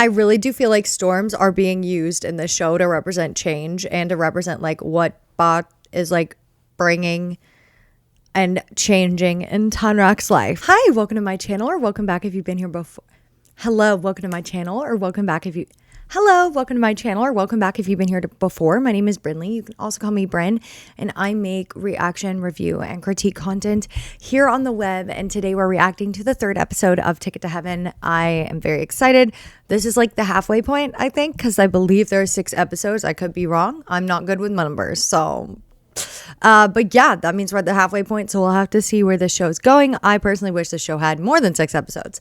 I really do feel like storms are being used in this show to represent change and to represent like what Bot is like bringing and changing in Tanrak's life. Hi, welcome to my channel, or welcome back if you've been here before. Hello, welcome to my channel, or welcome back if you... Hello, welcome to my channel, or welcome back if you've been here before. My name is Brinley. You can also call me Bryn, and I make reaction, review, and critique content here on the web. And today we're reacting to the third episode of Ticket to Heaven. I am very excited. This is like the halfway point, I think, because I believe there are 6 episodes. I could be wrong. I'm not good with numbers, so... but yeah, that means we're at the halfway point, so we'll have to see where this show's going. I personally wish the show had more than 6 episodes.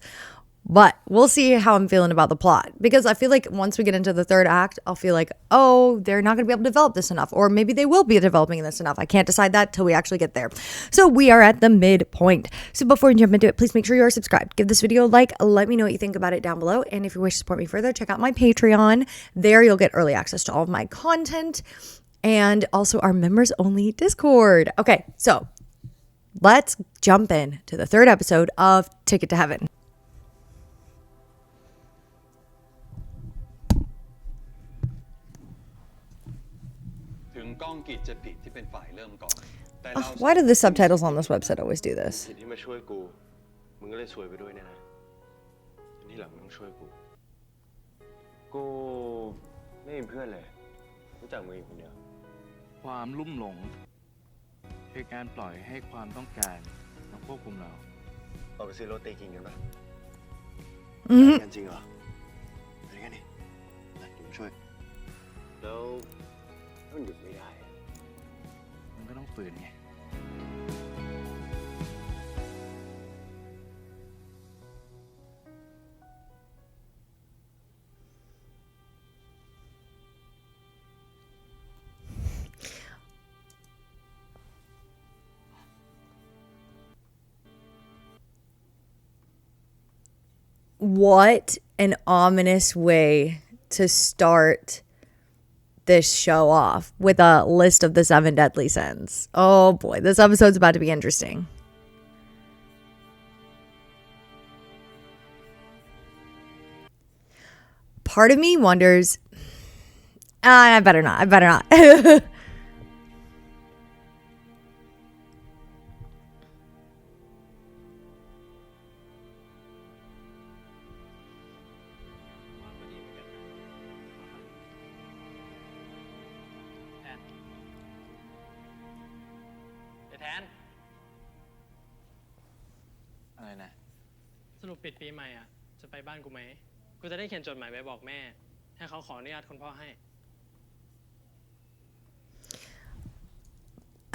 But we'll see how I'm feeling about the plot, because I feel like once we get into the third act, I'll feel like, oh, they're not going to be able to develop this enough, or maybe they will be developing this enough. I can't decide that till we actually get there. So we are at the midpoint. So before we jump into it, please make sure you are subscribed. Give this video a like. Let me know what you think about it down below. And if you wish to support me further, check out my Patreon. There you'll get early access to all of my content and also our members only Discord. Okay, so let's jump in to the third episode of Ticket to Heaven. Why do the subtitles on this website always do this? What an ominous way to start this show off, with a list of the 7 deadly sins. Oh boy, this episode's about to be interesting. Part of me wonders, I better not.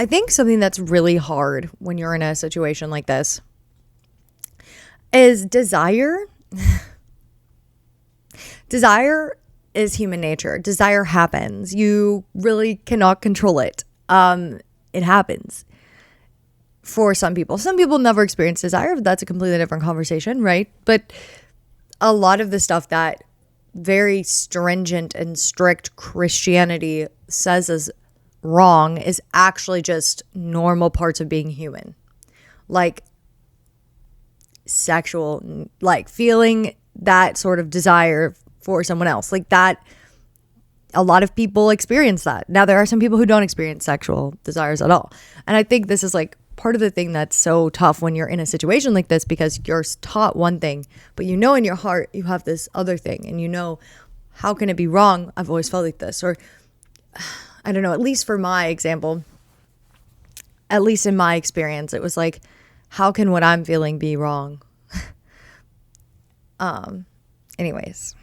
I think something that's really hard when you're in a situation like this is desire. Desire is human nature. Desire happens. You really cannot control it. It happens for some people. Some people never experience desire, but that's a completely different conversation, right? But a lot of the stuff that very stringent and strict Christianity says is wrong is actually just normal parts of being human. Like sexual, like feeling that sort of desire for someone else. Like that, a lot of people experience that. Now, there are some people who don't experience sexual desires at all. And I think this is like part of the thing that's so tough when you're in a situation like this, because you're taught one thing, but you know in your heart you have this other thing, and you know, how can it be wrong? I've always felt like this. Or I don't know, at least for my example, at least in my experience, it was like, how can what I'm feeling be wrong? Anyways.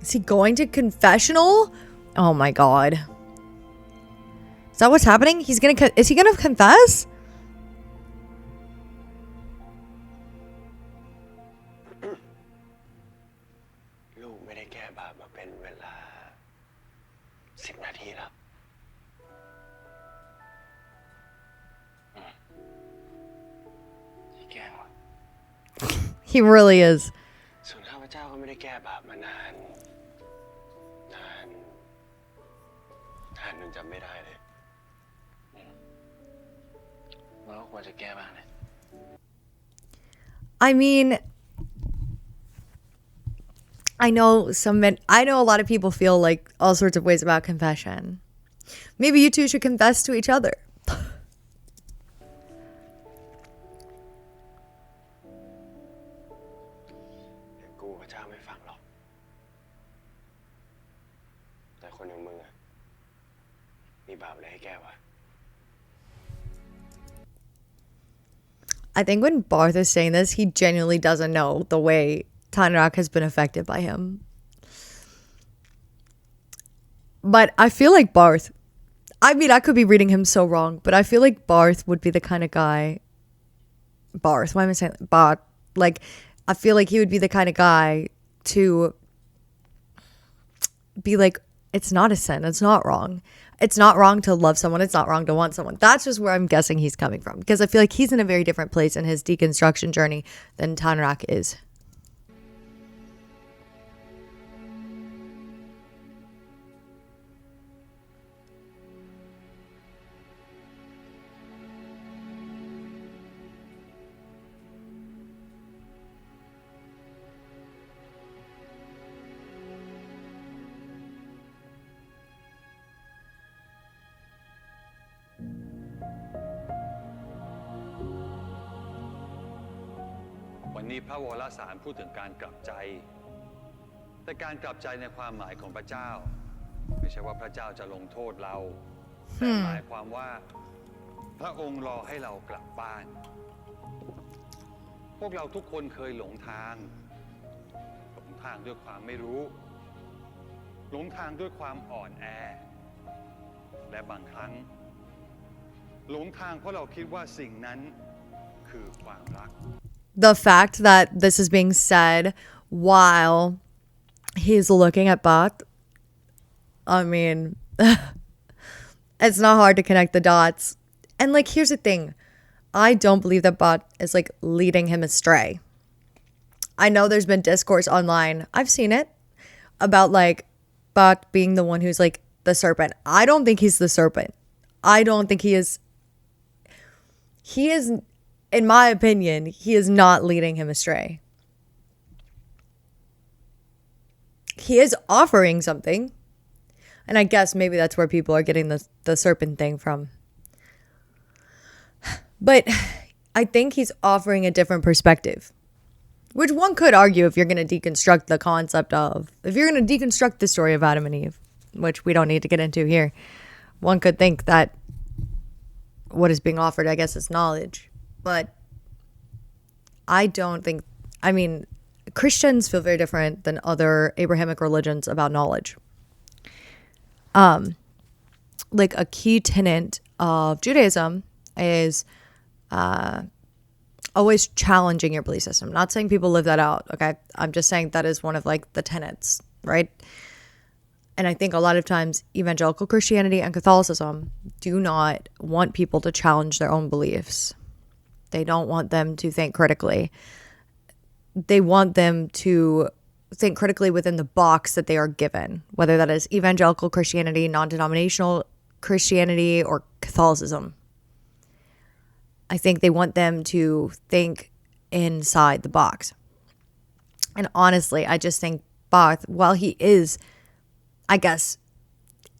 Is he going to confessional? Oh my god. Is that what's happening? Is he gonna confess? บาปมาเป็นเวลา10 นาทีแล้วที่แกล้งวะ He really is. ส่วนข้าพเจ้าก็ไม่ได้แก้บาปมานานจนจำไม่ได้เลยเราก็ควรจะแก้บ้างนะ I mean, I know a lot of people feel like all sorts of ways about confession. Maybe you two should confess to each other. แต่กูพระเจ้าไม่ฟังหรอกแต่คนอย่างมึงอะมีบาปอะไรให้แก้วะ I think when Barth is saying this, he genuinely doesn't know the way Tanrak has been affected by him. But I feel like Barth, I mean, I could be reading him so wrong, but I feel like Barth would be the kind of guy, Barth, why am I saying that? Barth, like, I feel like he would be the kind of guy to be like, it's not a sin, it's not wrong. It's not wrong to love someone. It's not wrong to want someone. That's just where I'm guessing he's coming from. Because I feel like he's in a very different place in his deconstruction journey than Tanrak is. วันนี้พระวรสารพูดถึงการกลับใจแต่การกลับใจในความหมายของพระเจ้าไม่ใช่ว่าพระเจ้าจะลงโทษเราแต่หมายความว่าพระองค์รอให้เรากลับบ้านพวกเราทุกคนเคยหลงทางด้วยความไม่รู้หลงทางด้วยความอ่อนแอและบางครั้งหลงทางเพราะเราคิดว่าสิ่งนั้นคือความรัก The fact that this is being said while he's looking at Bath, I mean, it's not hard to connect the dots. And like, here's the thing. I don't believe that Bath is like leading him astray. I know there's been discourse online. I've seen it about like Bath being the one who's like the serpent. I don't think he's the serpent. I don't think he is. He is, in my opinion, he is not leading him astray. He is offering something. And I guess maybe that's where people are getting the serpent thing from. But I think he's offering a different perspective. Which one could argue if you're going to deconstruct the concept of, if you're going to deconstruct the story of Adam and Eve, which we don't need to get into here, one could think that what is being offered, I guess, is knowledge. But I don't think, I mean, Christians feel very different than other Abrahamic religions about knowledge. Like a key tenet of Judaism is always challenging your belief system. Not saying people live that out, okay? I'm just saying that is one of like the tenets, right? And I think a lot of times evangelical Christianity and Catholicism do not want people to challenge their own beliefs. They don't want them to think critically. They want them to think critically within the box that they are given, whether that is evangelical Christianity, non-denominational Christianity, or Catholicism. I think they want them to think inside the box. And honestly, I just think Barth, while he is, I guess,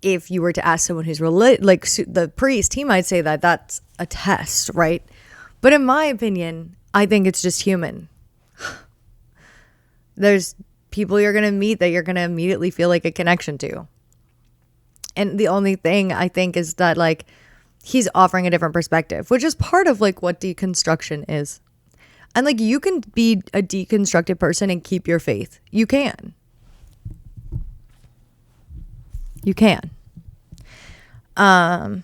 if you were to ask someone who's like the priest, he might say that that's a test, right? But in my opinion, I think it's just human. There's people you're going to meet that you're going to immediately feel like a connection to. And the only thing I think is that like he's offering a different perspective, which is part of like what deconstruction is. And like you can be a deconstructed person and keep your faith. You can. You can. And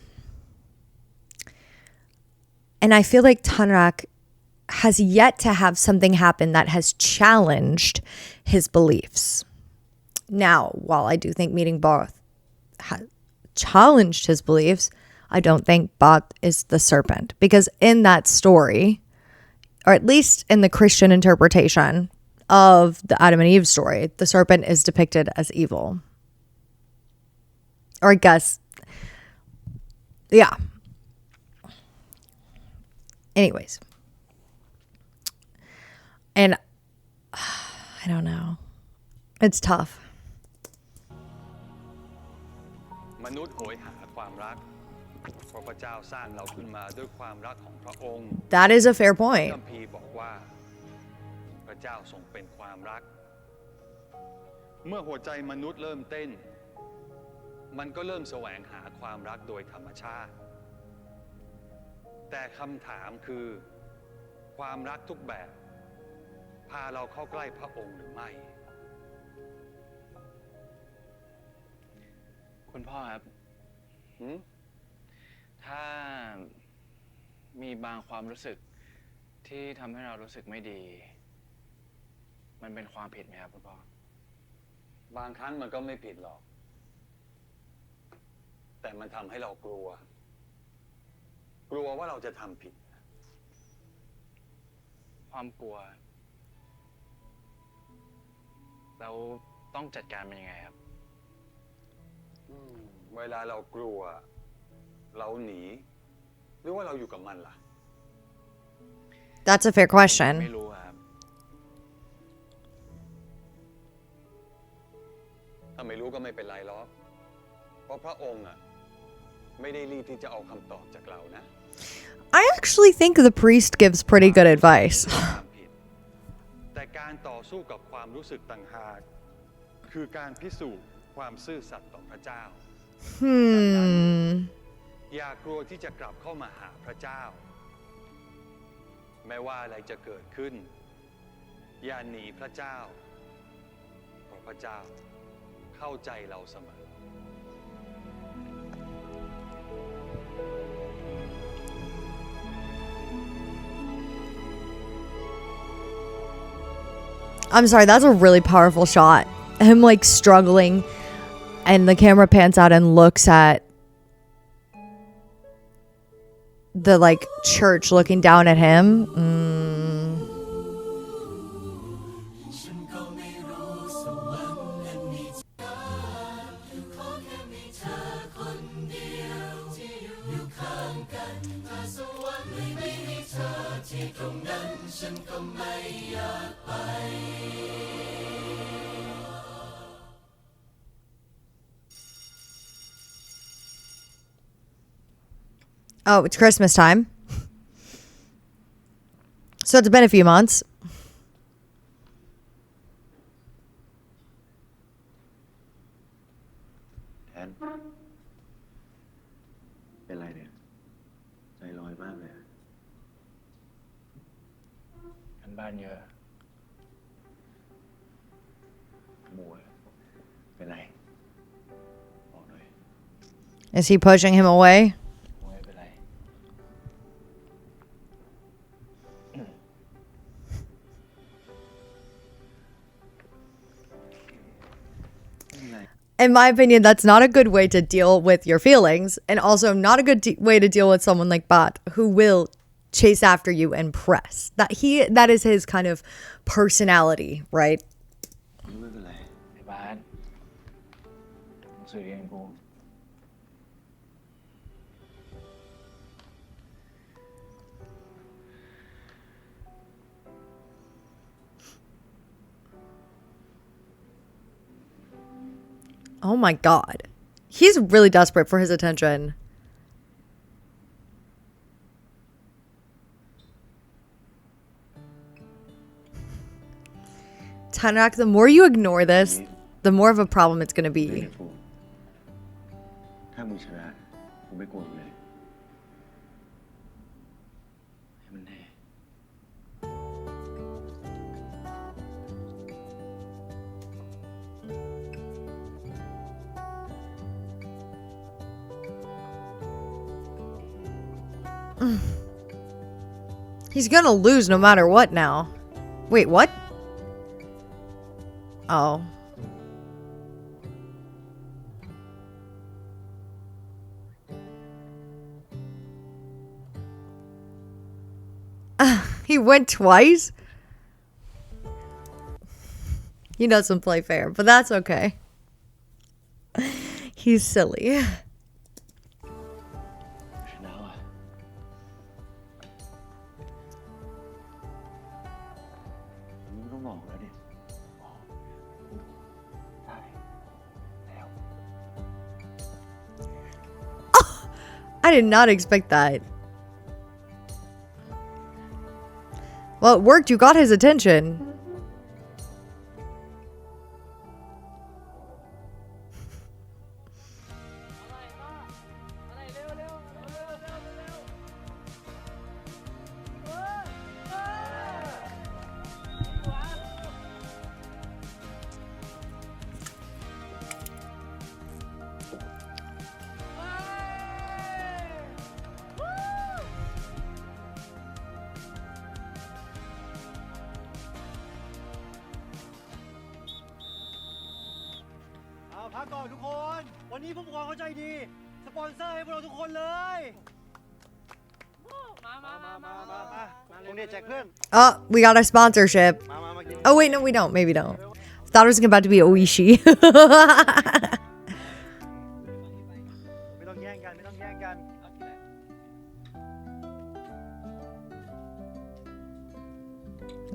I feel like Tanrak has yet to have something happen that has challenged his beliefs. Now, while I do think meeting Both has challenged his beliefs, I don't think Both is the serpent. Because in that story, or at least in the Christian interpretation of the Adam and Eve story, the serpent is depicted as evil. Or I guess, yeah. Anyways. And I don't know. It's tough. มนุษย์โหยหาความรักเพราะพระเจ้าสร้างเราขึ้นมาด้วยความรักของพระองค์ That is a fair point. คัมภีร์บอกว่าพระเจ้าทรงเป็นความรัก เมื่อหัวใจมนุษย์เริ่มเต้น มันก็เริ่มแสวงหาความรักโดยธรรมชาติ แต่คำถามคือความรักทุกแบบพาเราเข้าใกล้พระองค์หรือไม่ คุณพ่อครับถ้ามีบางความรู้สึกที่ทำให้เรารู้สึกไม่ดี มันเป็นความผิดไหมครับคุณพ่อ บางครั้งมันก็ไม่ผิดหรอก แต่มันทำให้เรากลัว กลัวว่าเราจะทำผิด ความกลัวเราต้องจัดการมันยังไงครับ เวลาเรากลัว เราหนี หรือว่าเราอยู่กับมันล่ะ That's a fair ไม่ question. รู้ครับ ถ้าไม่รู้ก็ไม่เป็นไรหรอก เพราะพระองค์ไม่ได้รีบที่จะเอาคำตอบจากเรานะ I actually think the priest gives pretty good advice. ความผิด แต่การต่อสู้กับความรู้สึกต่างหากคือการพิสูจน์ความซื่อสัตย์ต่อพระเจ้า อย่ากลัวที่จะกลับเข้ามาหาพระเจ้า ไม่ว่าอะไรจะเกิดขึ้น อย่าหนีพระเจ้า เพราะพระเจ้าเข้าใจเราเสมอ I'm sorry, that's a really powerful shot. Him like struggling, and the camera pans out and looks at the like church looking down at him. Oh, it's Christmas time. So it's been a few months. แทนเป็นไรเนี่ย ใจลอยมากเลย กันบ้านเยอะ มัวเป็นไรบอกหน่อย Is he pushing him away? ไม่เป็นไร In my opinion, that's not a good way to deal with your feelings, and also not a good way to deal with someone like Bat, who will chase after you and press. That is his kind of personality, right? ไม่เป็นไร ไอ้บ้านหนังสือเรียนกู Oh my God. He's really desperate for his attention. Tanak, the more you ignore this, the more of a problem it's going to เฮ้ย be. ฟูถ้ามึงชนะกูไม่กลัวมึงเลยให้มันแน่ He's going to lose no matter what now. Wait, what? Oh. He went twice? He doesn't play fair, but that's okay. He's silly. ชนะว่ะไม่ต้องบอกแล้วดิได้แล้ว I did not expect that. Well, it worked. You got his attention.พักก่อนทุกคน วันนี้ผู้ปกครองเขาใจดี สปอนเซอร์ให้พวกเราทุกคนเลย ตรงนี้แจกเพื่อน Oh, we got a sponsorship. มากิน Oh, wait, no, we don't. Maybe don't. Thought it was about to be Oishi. ไม่ต้องแย่งกันไม่ต้องแย่งกัน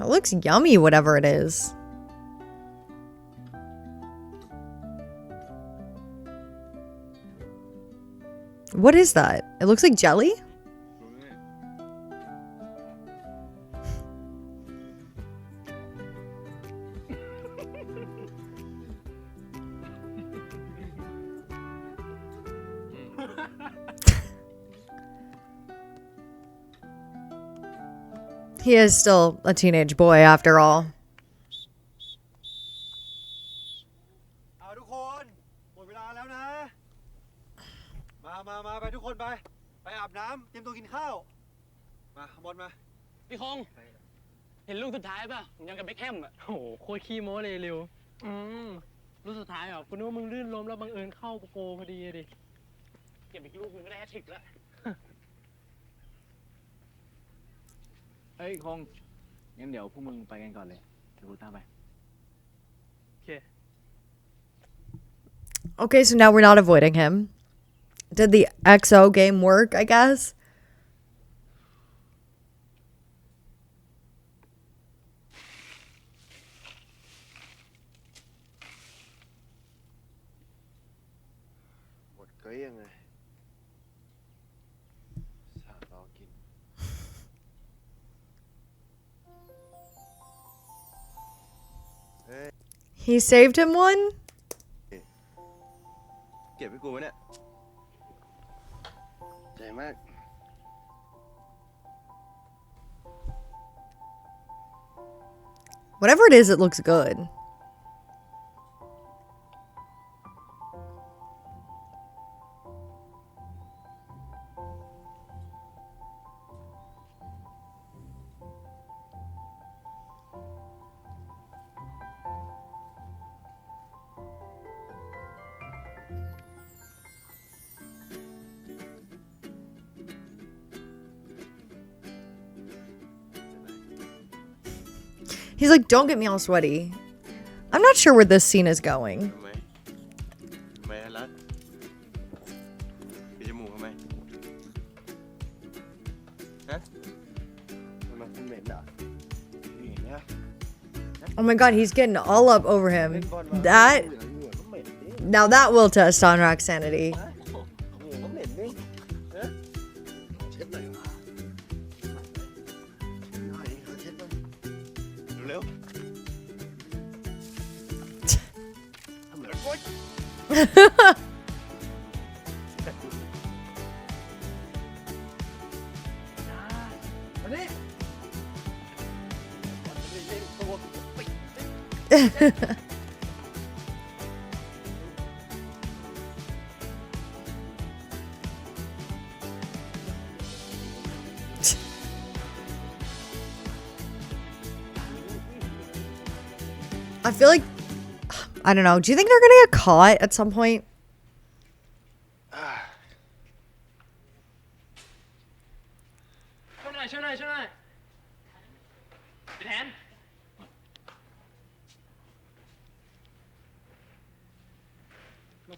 It looks yummy, whatever it is. What is that? It looks like jelly? He is still a teenage boy after all. เอาทุกคนหมดเวลาแล้วนะ มาไปทุกคนไปอาบน้ำเตรียมตัวกินข้าว มาบอลมา พี่คง เห็นลูกสุดท้ายป่ะผมยังกับเบคแฮมอ่ะโอ้โหโคตรขี้โม้เลยเร็วลูกสุดท้ายเหรอกูนึกว่ามึงลื่นล้มแล้วบังเอิญเข้าโกพอดีดิเก็บอีกลูกมึงก็ได้แฮตทริกแล้ว เฮ้ยคงงั้นเดี๋ยวพวกมึงไปกันก่อนเลยเดี๋ยวกูตามไปโอเค Okay, so now we're not avoiding him. Did the XO game work, I guess? หมดเกยยังไงสาวรอกิน He saved him one? เก็บให้กูไว้เนี่ยใจมาก Whatever it is, it looks good. He's like, don't get me all sweaty. I'm not sure where this scene is going. ทำไมรัดปีจมูกทำไมฮะมันเหม็นเหรอนี่นะ Oh my god, he's getting all up over him. That, now that will test on Rock's sanity. ก็เหม็นนี่ฮะเช็ดหน่อยวะหน่อยขอเช็ดหน่อยเร็วทำเหมือนโอ๊ย มาดิตัว I feel like, I don't know. Do you think they're gonna get caught at some point? ช่วยหน่อย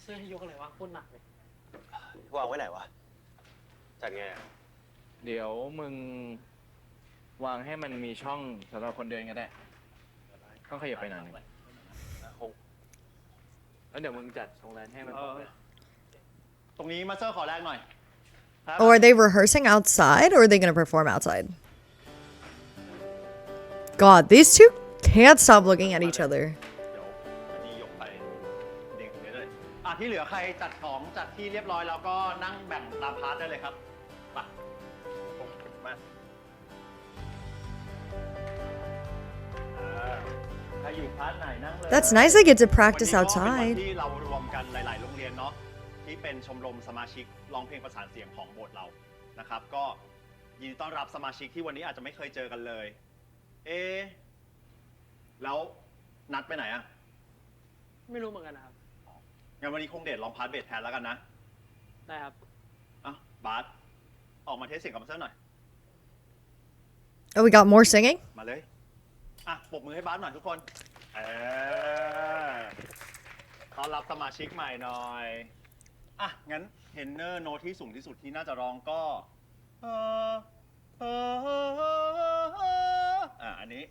เสื้อให้ยกอะไรวะโคตรหนักเลยว างไว้ไหนวะ จัดไงอะ เดี๋ยวมึงวางให้มันมีช่องสำหรับคนเดินก็ได้ก็ขยับไปหน่อยหนึงแล้วเดี๋ยวมึงจัดโรงแรมให้มัน ตรงนี้มาสเตอร์ขอแรกหน่อย Oh, are they rehearsing outside or are they going to perform outside? God, these two can't stop looking at each other. เดี๋ยววันนี้ยกไปเด็กนี้เลยที่เหลือใครจัดของจัดที่เรียบร้อยแล้วก็นั่งแบ่งตามพาร์ทได้เลยครับไปมาใครอยู่พาร์ทไหนนั่งเลย That's nice they get to practice วันนี้ก็เป็น outside. วันที่เรารวมกันหลาย ๆ โรงเรียนเนาะที่เป็นชมรมสมาชิกร้องเพลงประสานเสียงของโบสถ์เรานะครับก็ยินดีต้อนรับสมาชิกที่วันนี้อาจจะไม่เคยเจอกันเลยแล้วนัดไปไหนอะ ไม่รู้เหมือนกันนะครับ งั้นวันนี้คงเดทลองพาร์ทเบสแทนแล้วกันนะ ได้ครับ บาสออกมาเทสเสียงกับมาสเตอร์หน่อย Oh, we got more singing? มาเลยปรบมือให้บาสหน่อยทุกคนต้อนรับสมาชิกใหม่หน่อยงั้นเทนเนอร์โน้ตที่สูงที่สุดที่น่าจะร้องก็อันนี้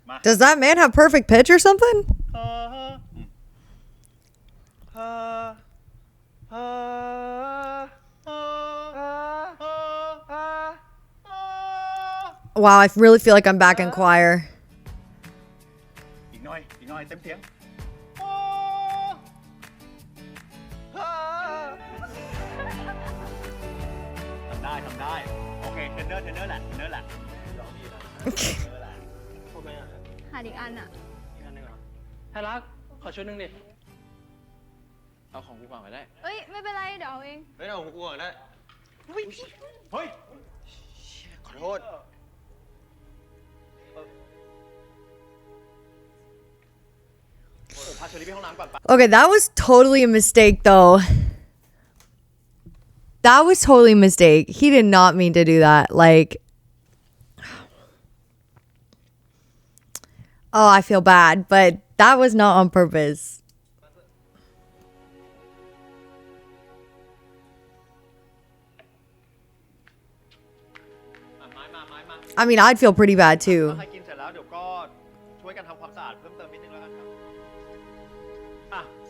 มา Does that man have perfect pitch or something? Wow, I really feel like I'm back in choir. อีกหน่อยเต็มเสียงทำได้โอเคเทรนเนอร์แหละร้องดีนะพูดไหมอ่ะ หาอีกอันอ่ะ อีกอันหนึ่งเหรอไทยรักขอชุดหนึ่งดิ เอาของกูก่อนก็ได้ เอ้ย ไม่เป็นไร เดี๋ยวเอาเอง ไม่เอาของกูก่อนได้ เฮ้ย ขอโทษ พาเชอรี่ไปห้องน้ำก่อนปะ Okay, that was totally a mistake, though. That was totally a mistake. He did not mean to do that. Like, oh, I feel bad, but that was not on purpose. I mean, I'd feel pretty bad ถ้า too. ใครกินเสร็จแล้วเดี๋ยวก็ช่วยกันทำความสะอาดเพิ่มเติมนิดนึงแล้วกันครับ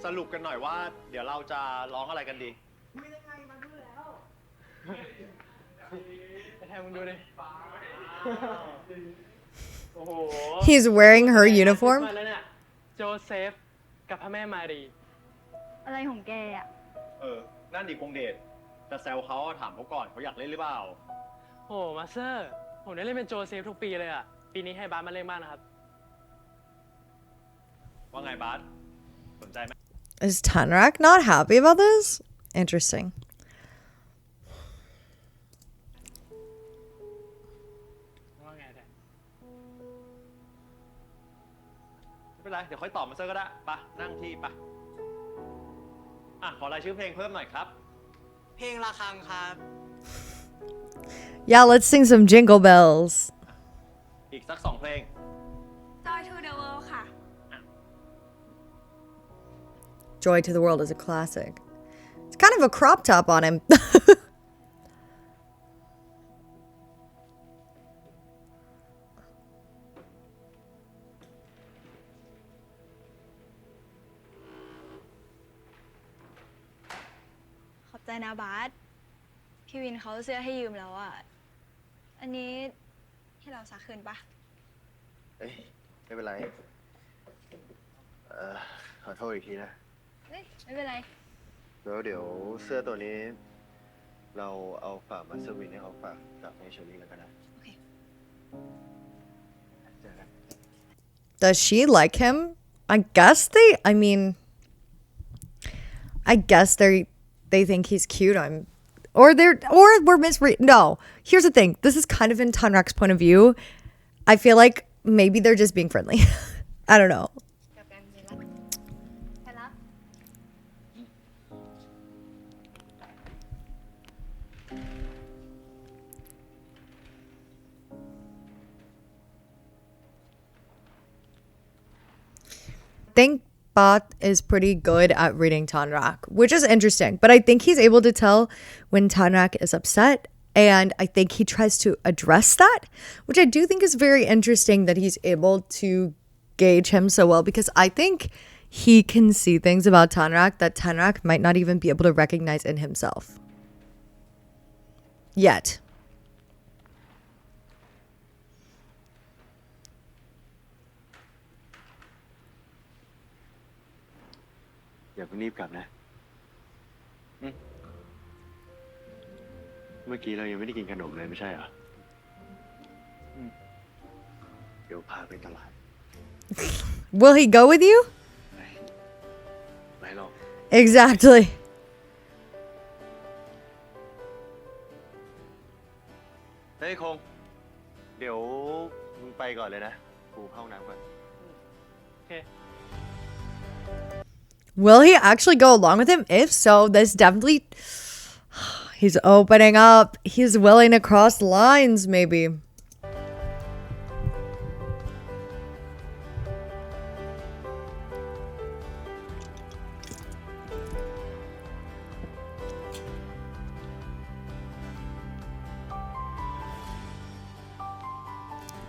สรุปกันหน่อยว่าเดี๋ยวเราจะร้องอะไรกันดี ไอ้แทนมึงดูดิ โอ้โห He's wearing her uniform. มาแล้วเนี่ย โจเซฟ กับพระแม่มารี อะไรของแกอ่ะ นั่นดิคงเดทจะแซวเขาถามเขาก่อนเขาอยากเล่นหรือเปล่า โอ้มาสเตอร์ ผมได้เล่นเป็นโจเซฟทุกปีเลยอ่ะ ปีนี้ให้บาสมาเล่นบ้างนะครับ ว่าไงบาสสนใจไหม Is Tanrak not happy about this? Interesting. ว่าไงแทน ไม่เป็นไรเดี๋ยวค่อยตอบมาเซอร์ก็ได้ปะนั่งที่ปะขอรายชื่อเพลงเพิ่มหน่อยครับ เพลงระฆังครับ Yeah, let's sing some jingle bells. อีกสัก2เพลง Joy to the World ค่ะ Joy to the World is a classic. It's kind of a crop top on him. ขอบใจนะบาสพี่วินเขาเสื้อให้ยืมแล้วอ่ะ อันนี้ให้เราซักคืนปะ ไม่เป็นไร ขอโทษอีกทีนะ เฮ้ย ไม่เป็นไร แล้วเดี๋ยวเสื้อตัวนี้ เราเอาฝากมาสวินให้เขาฝากจากให้เชอรี่แล้วกันนะ โอเค เจอกัน Does she like him? I guess I guess they think he's cute. Or we're misread. No, here's the thing. This is kind of in Tanrak's point of view. I feel like maybe they're just being friendly. I don't know. กับการเรียนรักไปรับ Think Bot is pretty good at reading Tanrak, which is interesting. But I think he's able to tell when Tanrak is upset. And I think he tries to address that, which I do think is very interesting that he's able to gauge him so well, because I think he can see things about Tanrak that Tanrak might not even be able to recognize in himself. Yet. อย่าเพิ่งรีบกลับนะ เมื่อกี้เรายังไม่ได้กินขนมเลยไม่ใช่เหรอ เดี๋ยวพาไปตลาด Will he go with you? ไม่หรอก Exactly. เฮ้ยคง เดี๋ยวมึงไปก่อนเลยนะ กูเข้าห้องน้ำก่อน Will he actually go along with him? If so, this definitely... He's opening up. He's willing to cross lines, maybe.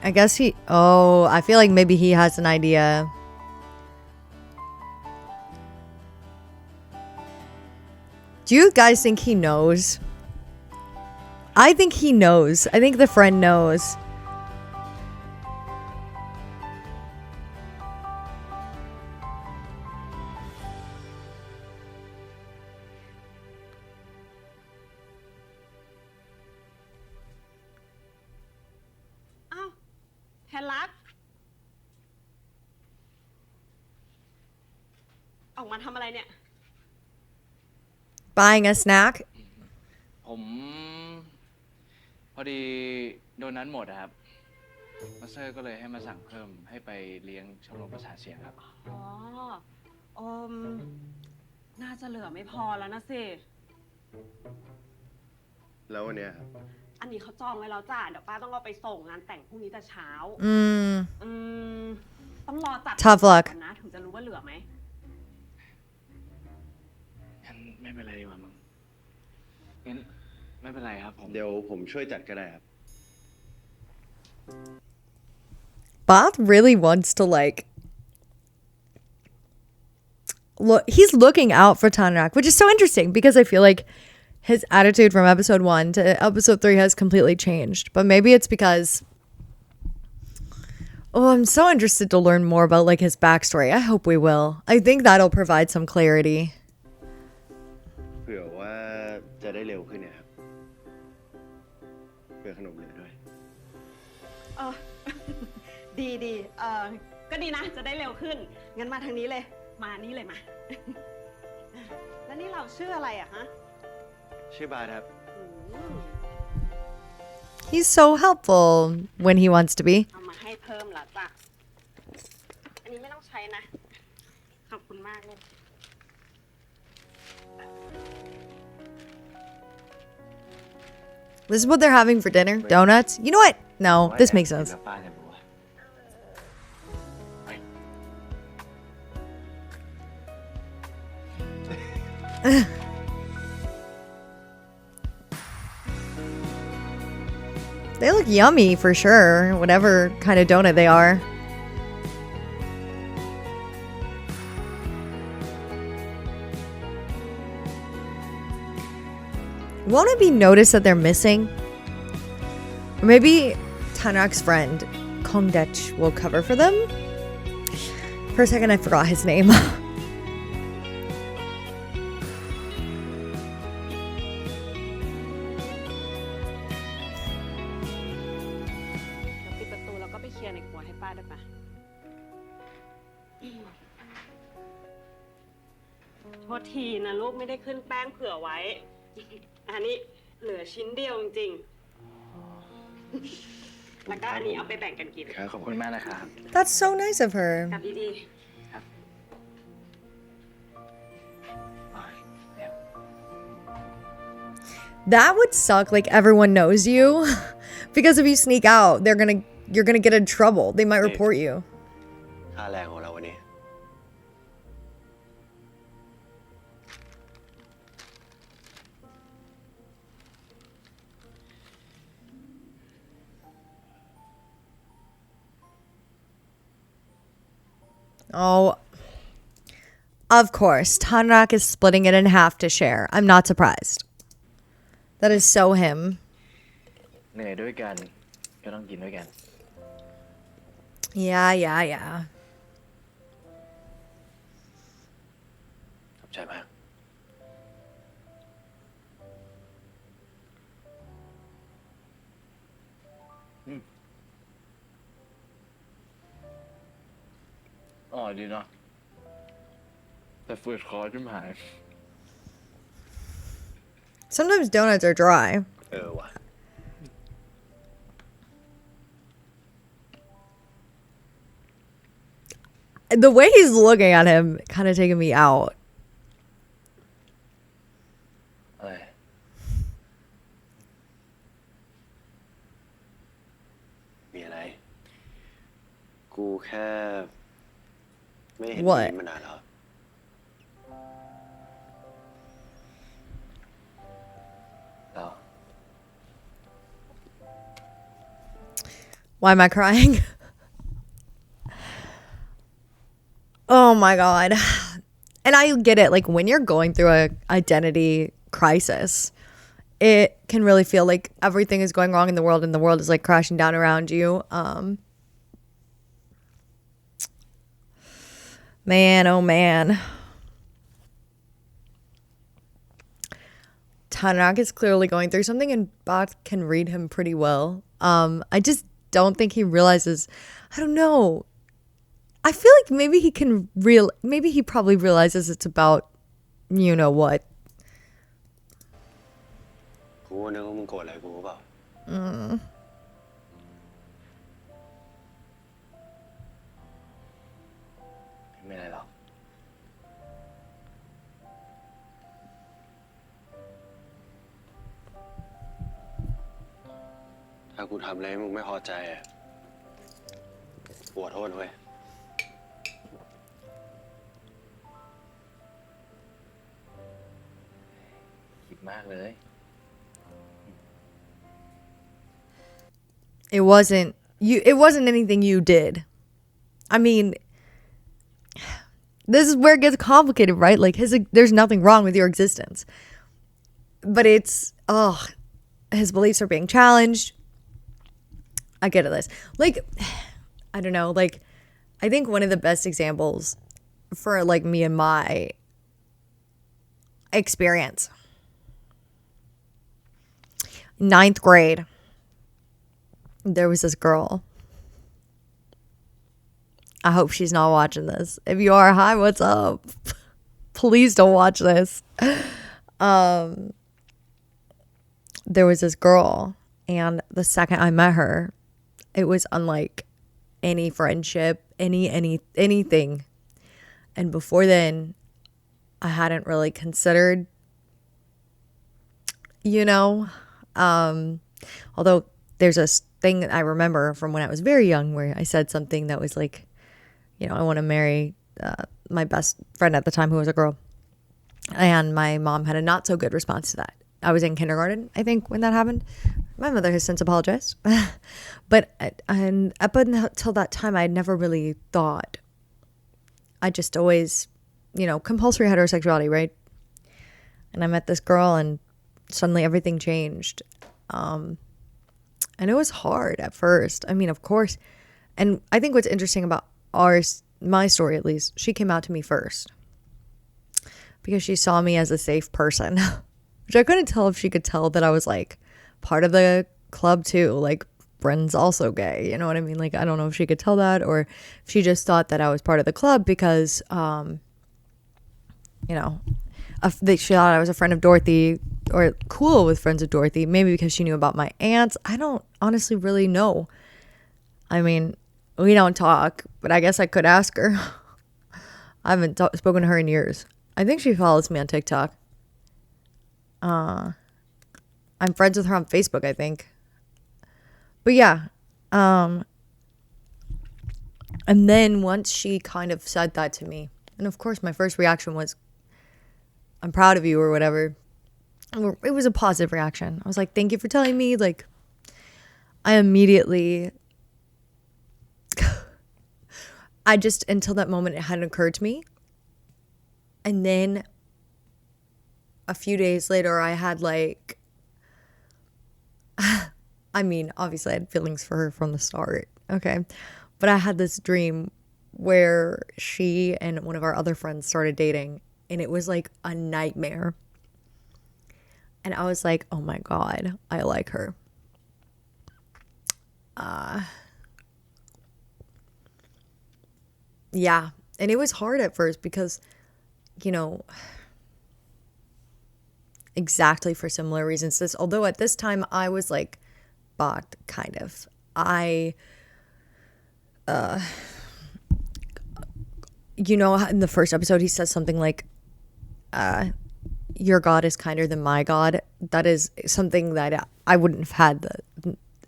I guess he... Oh, I feel like maybe he has an idea. Do you guys think he knows? I think he knows. I think the friend knows. Oh, แทนรัก ออกมาทำอะไรเนี่ย Buying a snack? ผมพอดีโดนัทหมดครับมาสเตอร์ก็เลยให้มาสั่งเพิ่มให้ไปเลี้ยงชมรมประสานเสียงครับ อ๋อน่าจะเหลือไม่พอแล้วนะสิ แล้ววันเนี้ยครับ อันนี้เขาจองไว้แล้วจ้ะ เดี๋ยวป้าต้องเอาไปส่งงานแต่งพรุ่งนี้แต่เช้า ต้องรอจัด Tough luck ก่อนนะ ถึงจะรู้ว่าเหลือไหม งั้นไม่เป็นไรดีกว่ามึงงั้นไม่เป็นไรครับผม เดี๋ยวผมช่วยจัดก็ได้ครับ Both really wants to like... Look, he's looking out for Tanrak, which is so interesting because I feel like his attitude from episode 1 to episode 3 has completely changed. But maybe it's because... Oh, I'm so interested to learn more about like his backstory. I hope we will. I think that'll provide some clarity. เผื่อว่าจะได้เร็วขึ้นเนี่ยครับ เผื่อขนมเหลือด้วย เออ ดีก็ดีนะ จะได้เร็วขึ้น งั้นมาทางนี้เลย มานี่เลยมา แล้วนี่เราชื่ออะไรอะฮะ ชื่อบาสครับ He's so helpful when he wants to be. เอามาให้เพิ่มละจ้ะ อันนี้ไม่ต้องใช้นะ ขอบคุณมากเลย This is what they're having for dinner? Donuts? You know what? No, this makes sense. แล้วป้าจะรู้ว่า They look yummy for sure, whatever kind of donut they are. Won't it be noticed that they're missing? Or maybe Tanrak's friend, Kongdech, will cover for them? For a second, I forgot his name. ปิดประตูแล้วก็ไปเคลียร์ในครัวให้ป้าได้ปะโทษทีนะลูกไม่ได้ขึ้นแป้งเผื่อไว้ อันนี้เหลือชิ้นเดียวจริงๆ แล้วก็อันนี้เอาไปแบ่งกันกิน ขอบคุณมากนะครับ That's so nice of her. กลับดี That would suck, like everyone knows you. Because if you sneak out, you're gonna get in trouble. They might report you. ค่าแรงของเราวันนี้ Oh, of course. Tanrak is splitting it in half to share. I'm not surprised. That is so him. เหนื่อยด้วยกันก็ต้องกินด้วยกัน Yeah. ขอบใจมากอ๋อดีเนาะแต่ฝืดคอจนหาย Sometimes donuts are dry. ว่ะ The way he's looking at him kind of taking me out. อะไร มีอะไร กูแค่ไม่เห็น What? มานานแล้ว ต่อ Why am I crying? Oh my God. And I get it. Like when you're going through a identity crisis, it can really feel like everything is going wrong in the world and the world is like crashing down around you. Man, oh man. Tanrak is clearly going through something and Bot can read him pretty well. I just don't think he realizes, I don't know. I feel like maybe maybe he probably realizes it's about you know what. กูนึกว่ามึงโกรธอะไรกูเปล่า ไม่เป็นไรหรอก ถ้ากูทำอะไรให้มึงไม่พอใจอะกูขอโทษเว้ย คิดมากเลย It wasn't anything you did. I mean, this is where it gets complicated, right? Like there's nothing wrong with your existence. But his beliefs are being challenged. I get this. Like, I don't know, like I think one of the best examples for like me and my experience. 9th grade. There was this girl. I hope she's not watching this. If you are, hi, what's up? Please don't watch this. There was this girl, and the second I met her, it was unlike any friendship, anything. And before then, I hadn't really considered, although there's a thing that I remember from when I was very young where I said something that was like, I want to marry my best friend at the time who was a girl. And my mom had a not so good response to that. I was in kindergarten, I think, when that happened. My mother has since apologized. But up until that time, I had never really thought. I just always, compulsory heterosexuality, right? And I met this girl and suddenly everything changed. And it was hard at first. I mean, of course. And I think what's interesting about my story, at least, she came out to me first. Because she saw me as a safe person. Which I couldn't tell if she could tell that I was like part of the club too. Like Brin's also gay. You know what I mean? Like, I don't know if she could tell that or if she just thought that I was part of the club because, she thought I was a friend of Dorothy or cool with friends of Dorothy. Maybe because she knew about my aunts. I don't honestly really know. I mean, we don't talk, but I guess I could ask her. I haven't spoken to her in years. I think she follows me on TikTok. I'm friends with her on Facebook, I think. But yeah. And then once she kind of said that to me, and of course my first reaction was, I'm proud of you or whatever. It was a positive reaction. I was like, thank you for telling me. Like, I immediately I just, until that moment, it hadn't occurred to me. And then a few days later, I had like, I mean, obviously I had feelings for her from the start, okay? But I had this dream where she and one of our other friends started dating, and it was like a nightmare. And I was like, oh my God, I like her. Yeah. And it was hard at first because, you know, exactly for similar reasons. Although at this time I was like, bought kind of. You know, in the first episode, he says something like, your God is kinder than my God. That is something that I wouldn't have had.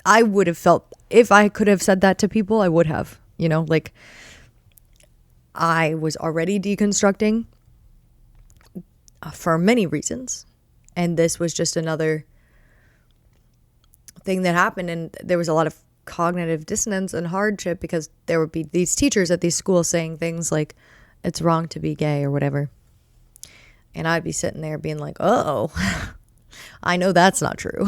I would have felt, if I could have said that to people, I would have, you know, like I was already deconstructing for many reasons. And this was just another thing that happened. And there was a lot of cognitive dissonance and hardship because there would be these teachers at these schools saying things like, it's wrong to be gay or whatever. And I'd be sitting there being like, oh, I know that's not true.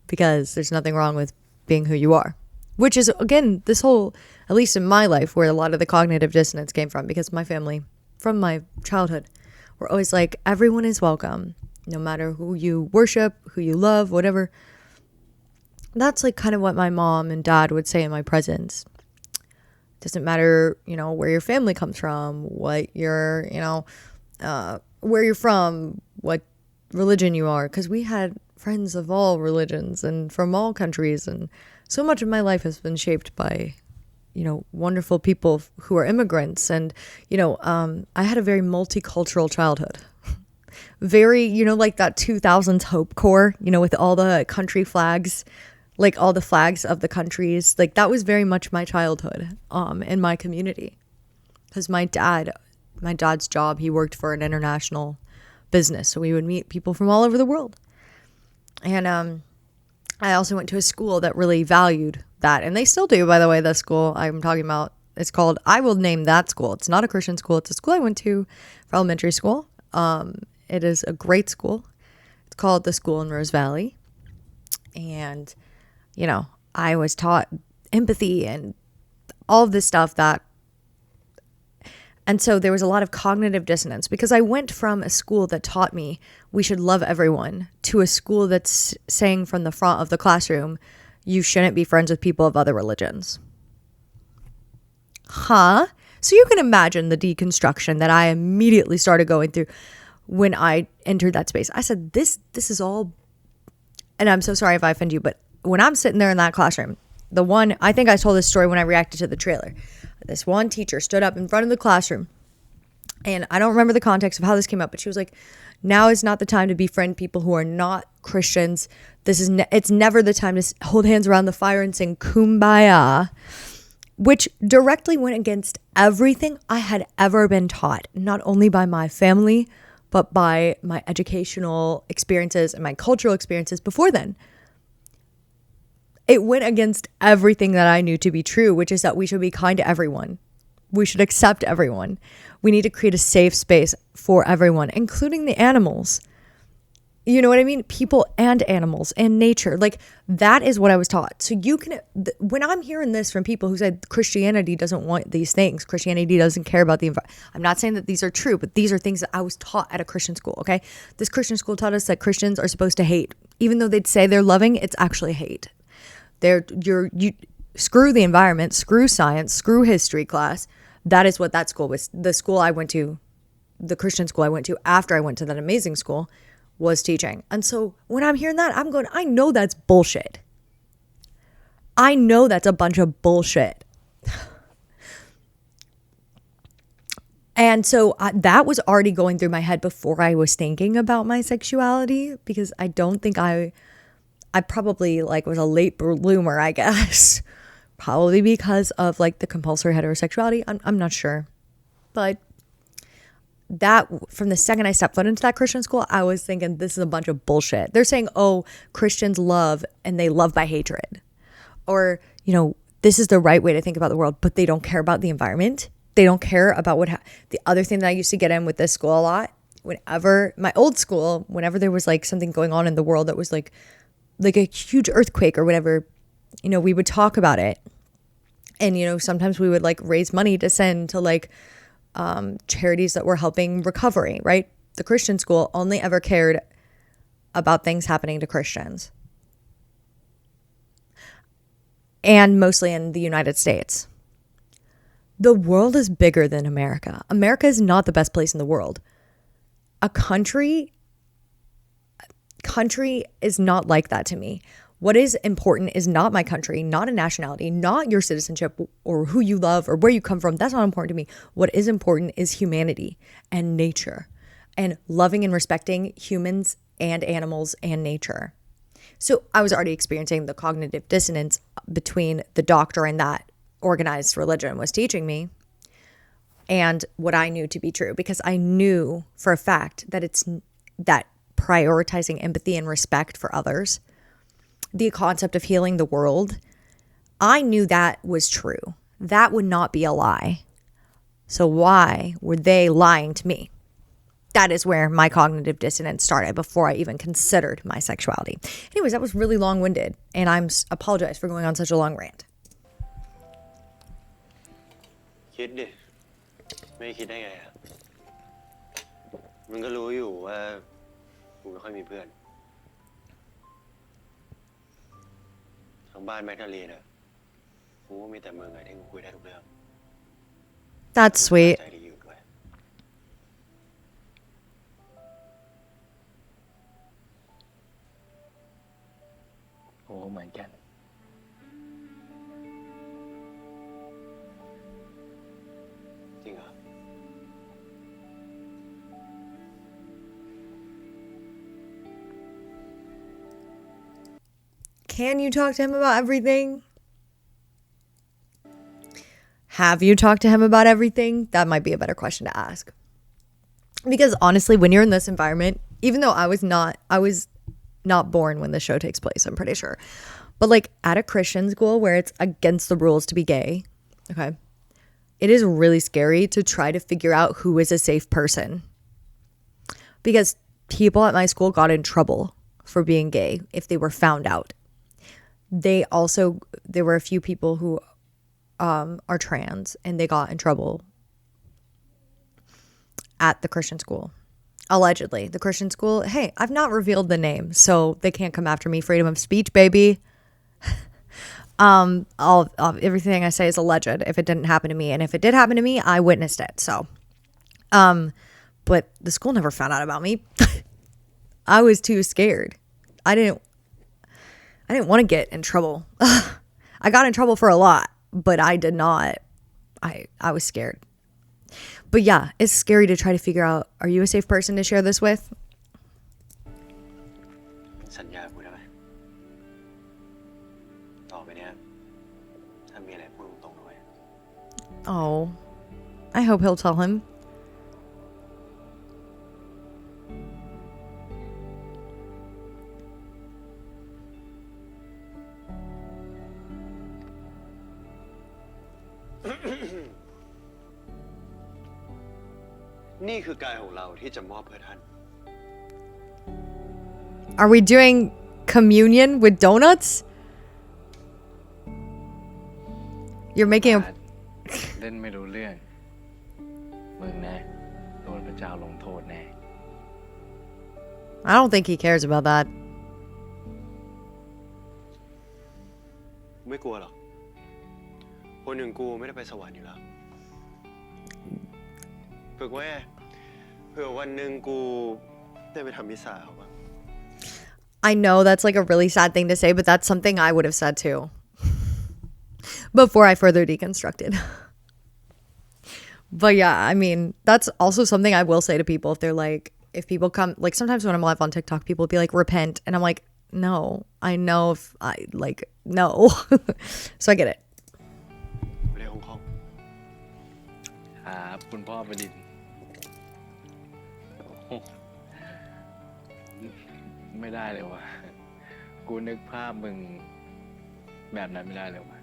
Because there's nothing wrong with being who you are. Which is, again, this whole, at least in my life, where a lot of the cognitive dissonance came from. Because my family, from my childhood, were always like, everyone is welcome. No matter who you worship, who you love, whatever. That's like kind of what my mom and dad would say in my presence. Doesn't matter, you know, where your family comes from, what your, you know, where you're from, what religion you are. Because we had friends of all religions and from all countries. And so much of my life has been shaped by, you know, wonderful people who are immigrants. And, you know, I had a very multicultural childhood. Very, you know, like that 2000s Hope Corps, you know, with all the country flags, like all the flags of the countries. Like that was very much my childhood in my community. Because my dad's job, he worked for an international business. So we would meet people from all over the world. And I also went to a school that really valued that. And they still do, by the way, the school I'm talking about. It's called, I will name that school. It's not a Christian school. It's a school I went to for elementary school. It is a great school. It's called the School in Rose Valley. And, you know, I was taught empathy and all of this stuff and so there was a lot of cognitive dissonance because I went from a school that taught me we should love everyone to a school that's saying from the front of the classroom, you shouldn't be friends with people of other religions. Huh? So you can imagine the deconstruction that I immediately started going through when I entered that space. I said, this is all, and I'm so sorry if I offend you, but when I'm sitting there in that classroom, I think I told this story when I reacted to the trailer. This one teacher stood up in front of the classroom, and I don't remember the context of how this came up, but she was like, now is not the time to befriend people who are not Christians. It's never the time to hold hands around the fire and sing Kumbaya, which directly went against everything I had ever been taught, not only by my family, but by my educational experiences and my cultural experiences before then. It went against everything that I knew to be true, which is that we should be kind to everyone. We should accept everyone. We need to create a safe space for everyone, including the animals. You know what I mean? People and animals and nature. Like, that is what I was taught. So you can, when I'm hearing this from people who said Christianity doesn't want these things, Christianity doesn't care about the environment. I'm not saying that these are true, but these are things that I was taught at a Christian school, okay? This Christian school taught us that Christians are supposed to hate. Even though they'd say they're loving, it's actually hate. You screw the environment, screw science, screw history class. That is what that school was. The school I went to, the Christian school I went to after I went to that amazing school, was teaching. And so when I'm hearing that, I'm going, I know that's bullshit. I know that's a bunch of bullshit. And so that was already going through my head before I was thinking about my sexuality, because I don't think I probably was a late bloomer, I guess. Probably because of the compulsory heterosexuality. I'm not sure. But that, from the second I stepped foot into that Christian school, I was thinking, this is a bunch of bullshit. They're saying, oh, Christians love, and they love by hatred. Or, this is the right way to think about the world, but they don't care about the environment. They don't care about the other thing that I used to get in with this school a lot. Whenever my old school, whenever there was like something going on in the world that was like a huge earthquake or whatever, you know, we would talk about it. And, you know, sometimes we would like raise money to send to like charities that were helping recovery, right? The Christian school only ever cared about things happening to Christians. And mostly in the United States. The world is bigger than America. America is not the best place in the world. A country is not like that to me. What is important is not my country, not a nationality, not your citizenship or who you love or where you come from. That's not important to me. What is important is humanity and nature and loving and respecting humans and animals and nature. So I was already experiencing the cognitive dissonance between the doctrine that organized religion was teaching me and what I knew to be true, because I knew for a fact that it's that prioritizing empathy and respect for others, the concept of healing the world, I knew that was true. That would not be a lie. So why were they lying to me? That is where my cognitive dissonance started before I even considered my sexuality. Anyways, that was really long-winded, and I apologize for going on such a long rant. คิดดิไม่คิดได้ไงอะมึงก็รู้อยู่ว่ากูไม่ค่อยมีเพื่อนทางบ้านแมกดาลีนอะกูก็มีแต่มึงไงที่กูคุยได้ทุกเรื่อง That's sweet. ใจดีอยู่ด้วยโอ้เหมือนกัน จริงเหรอ Can you talk to him about everything? Have you talked to him about everything? That might be a better question to ask. Because honestly, when you're in this environment, even though I was not born when the show takes place, I'm pretty sure. But like at a Christian school where it's against the rules to be gay, okay, it is really scary to try to figure out who is a safe person. Because people at my school got in trouble for being gay if they were found out. There were a few people who are trans and they got in trouble at the Christian school. Allegedly. The Christian school, hey, I've not revealed the name, so they can't come after me. Freedom of speech, baby. Everything I say is alleged if it didn't happen to me. And if it did happen to me, I witnessed it. So, but the school never found out about me. I was too scared. I didn't want to get in trouble. I got in trouble for a lot, but I did not. I was scared. But yeah, it's scary to try to figure out, are you a safe person to share this with? สัญญากูได้ไหมต่อไปเนี้ยถ้ามีอะไรพูดตรงๆด้วย Oh, I hope he'll tell him.นี่คือกายของเราที่จะมอบเพื่อท่าน Are we doing communion with donuts? You're making a... เล่นไม่รู้เรื่องมึงนะโดนพระเจ้าลงโทษแน่ I don't think he cares about that. ไม่กลัวหรอกคนหนึ่งกูไม่ได้ไปสวรรค์อยู่แล้วฝึกไว้เผื่อวันหนึ่งกูได้ไปทำมิสซาเขาบ้าง I know that's like a really sad thing to say, but that's something I would have said too. Before I further deconstructed. But yeah, I mean, that's also something I will say to people if they're like, if people come, like sometimes when I'm live on TikTok, people will be like, repent. And I'm like, no, I know if I like, no. So I get it. ไม่ได้ฮ่องกง ครับคุณพ่อบดินทร์โอ้โหไม่ได้เลยว่ะกูนึกภาพมึงแบบนั้นไม่ได้เลยว่ะ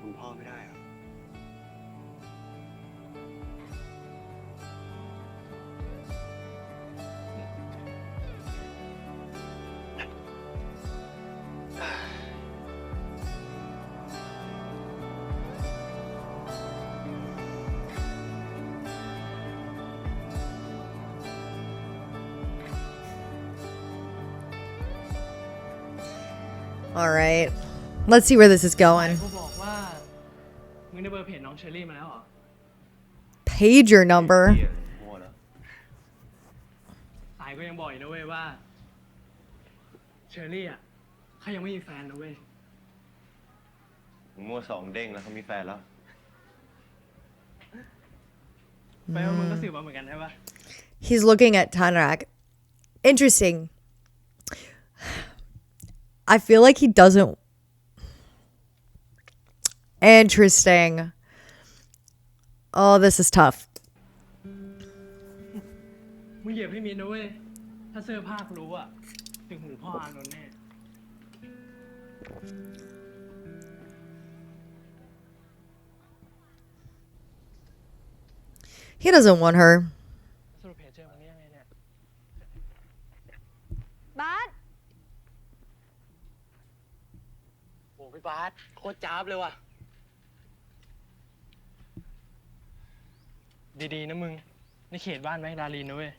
คุณพ่อไม่ได้เหรอ All right. Let's see where this is going. กูบอกว่ามึงได้เบอร์เพจน้องเชอรี่มาแล้วเหรอ Pager number. เหี้ยมั่วแล้ว สายก็ยังบอกอยู่นะเว้ยว่าเชอรี่อ่ะเขายังไม่มีแฟนนะเว้ย มึงมั่วสองเด้งแล้วเขามีแฟนแล้ว แปลว่ามึงก็สืบมาเหมือนกันใช่ปะ He's looking at Tanrak. Interesting. I feel like he doesn't. Interesting. Oh, this is tough. มึงเหยียบให้มินนะเว้ย ถ้าเสื้อผ้ากูรู้อ่ะ ถึงหูพ่ออานนท์แน่ He doesn't want her. สรุปเพจเจอวันนี้ยังไงเนี่ย บาส โอ้พี่บาสโคตรจ้าบเลยว่ะ ดีๆนะมึง ในเขตบ้านแมกดาลีนนะเว้ย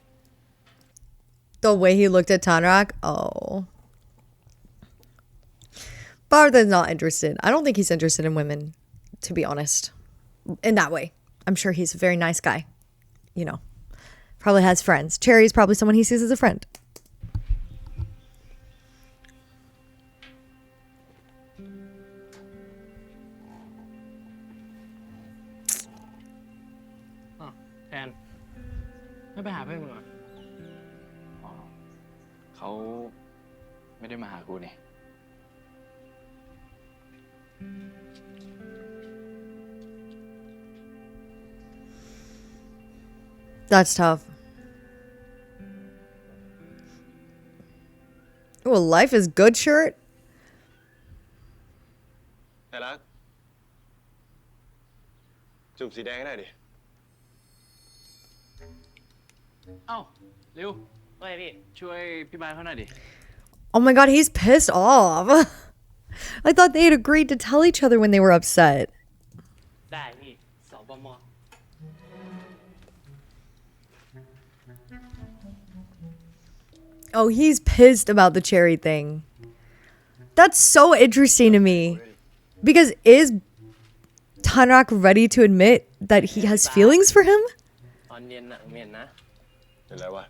The way he looked at Tanrak. Oh. Bardha's not interested. I don't think he's interested in women, to be honest. In that way. I'm sure he's a very nice guy. You know. Probably has friends. Cherry's probably someone he sees as a friend. อ่ะแทนไม่ไปหาเพื่อนมึงเหรอ อ๋อเขาไม่ได้มาหากูเนี่ย That's tough. Oh, life is good shirt. แต่รักจูบสีแดงให้หน่อยดิ เอ้าเร็วว่าไงพี่ ช่วยพี่บายเขาหน่อยดิ Oh my god, he's pissed off. I thought they had agreed to tell each other when they were upset. ได้พี่สบม. Oh, he's pissed about the cherry thing. That's so interesting to me. Because is Tanrak ready to admit that he has feelings for him? ตอนเรียนหนังเมียนนะ เป็นไรวะ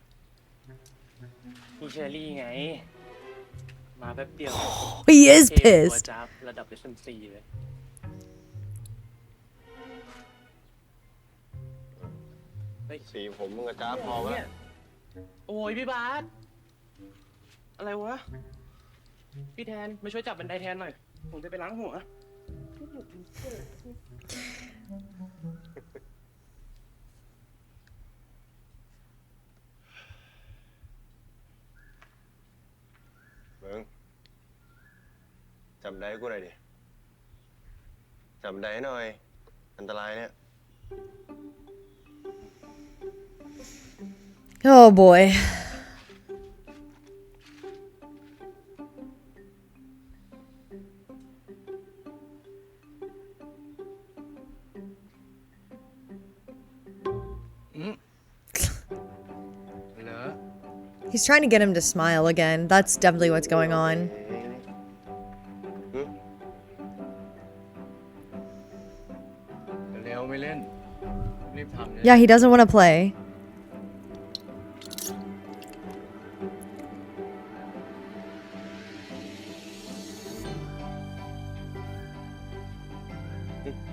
พี่เชอรี่ไง มาแป๊บเดียว He is เท่ตัว pissed. จ้าบระดับ SMC เลย สีผมมึงกับจ้าบพอวะ โอ้ยพี่บาสอะไรวะ พี่แทนมาช่วยจับบันไดแทนหน่อย ผมจะไปล้างหัว มึงจำได้กูหน่อยดิจำได้หน่อย อันตรายเนี่ย Oh boy. He's trying to get him to smile again. That's definitely what's going on. เร็วไม่เล่น รีบทำเนี่ย Yeah, he doesn't want to play.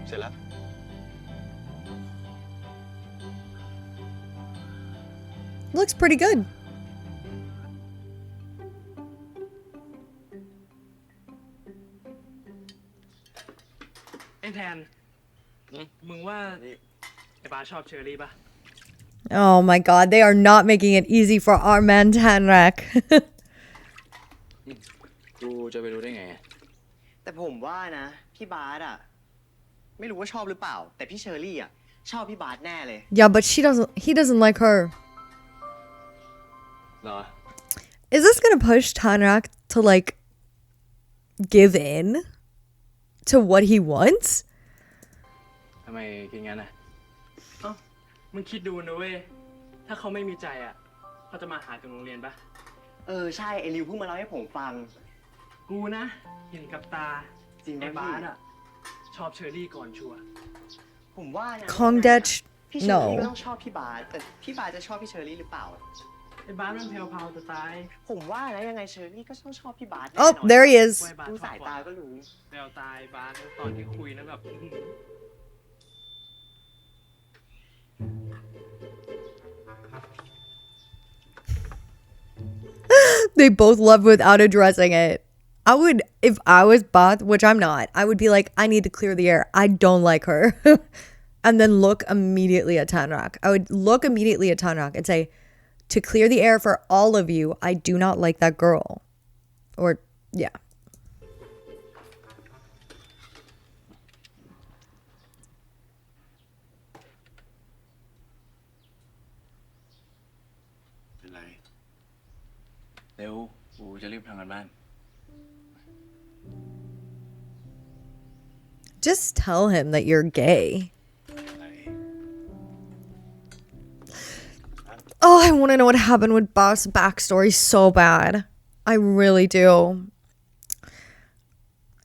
เสร็จแล้ว Looks pretty good. ไอ้แทน มึงว่าไอ้บาสชอบเชอรี่ปะ Oh my god, they are not making it easy for our man Tanrak. กูจะไปรู้ได้ไง แต่ผมว่านะ พี่บาสอ่ะ ไม่รู้ว่าชอบหรือเปล่า แต่พี่เชอรี่อ่ะชอบพี่บาสแน่เลย Yeah, but he doesn't like her. เหรอ Is this gonna push Tanrak to like give in to what he wants? ทำไมคิดงั้นอ่ะ เอ้ามึงคิดดูนะเว้ย ถ้าเขาไม่มีใจอ่ะเขาจะมาหาถึงโรงเรียนปะ ใช่ไอริวเพิ่งมาเล่าให้ผมฟัง กูนะ เห็นกับตา จริงไหม ไอ้ พี่ บาสอ่ะ ชอบเชอรี่ก่อนชัวร์ ผมว่านะ Kongdech, พี่เชอรี่ก็ no. ต้องชอบพี่บาสแต่พี่บาสจะชอบพี่เชอรี่หรือเปล่า ไอ้บาสมันแพรวๆจะตาย ผมว่านะยังไงเชอรี่ก็ต้องชอบพี่บาสแน่น Oh, อน there he is. ไว้บาส ดู ชอบ สาย กว่ ตาก็รู้ แววตายบาสตอนที่คุยนะแบบอื้อหือ They both love without addressing it. I would, if I was Bath, which I'm not, I would be like, I need to clear the air. I don't like her. And then look immediately at Tanrak. I would look immediately at Tanrak and say, to clear the air for all of you, I do not like that girl. Or, yeah. เป็นไร เร็ว กูจะรีบทำกันบ้าน Just tell him that you're gay. อะไร Oh, I want to know what happened with Bath's backstory so bad. I really do.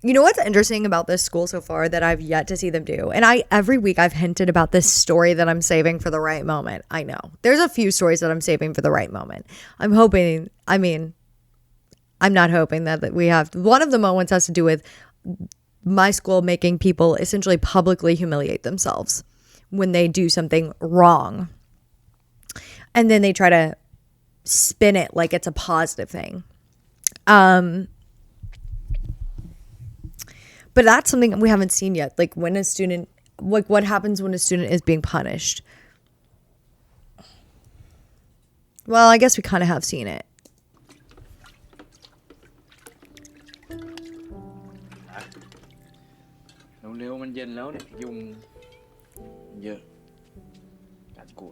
You know what's interesting about this school so far that I've yet to see them do? And every week I've hinted about this story that I'm saving for the right moment. I know. There's a few stories that I'm saving for the right moment. I'm not hoping that we have. One of the moments has to do with my school making people essentially publicly humiliate themselves when they do something wrong. And then they try to spin it like it's a positive thing. But that's something we haven't seen yet. Like when a student, like what happens when a student is being punished. Well, I guess we kind of have seen it. เร็วๆมันเย็นแล้วเนี่ยยุงเยอะกัดกู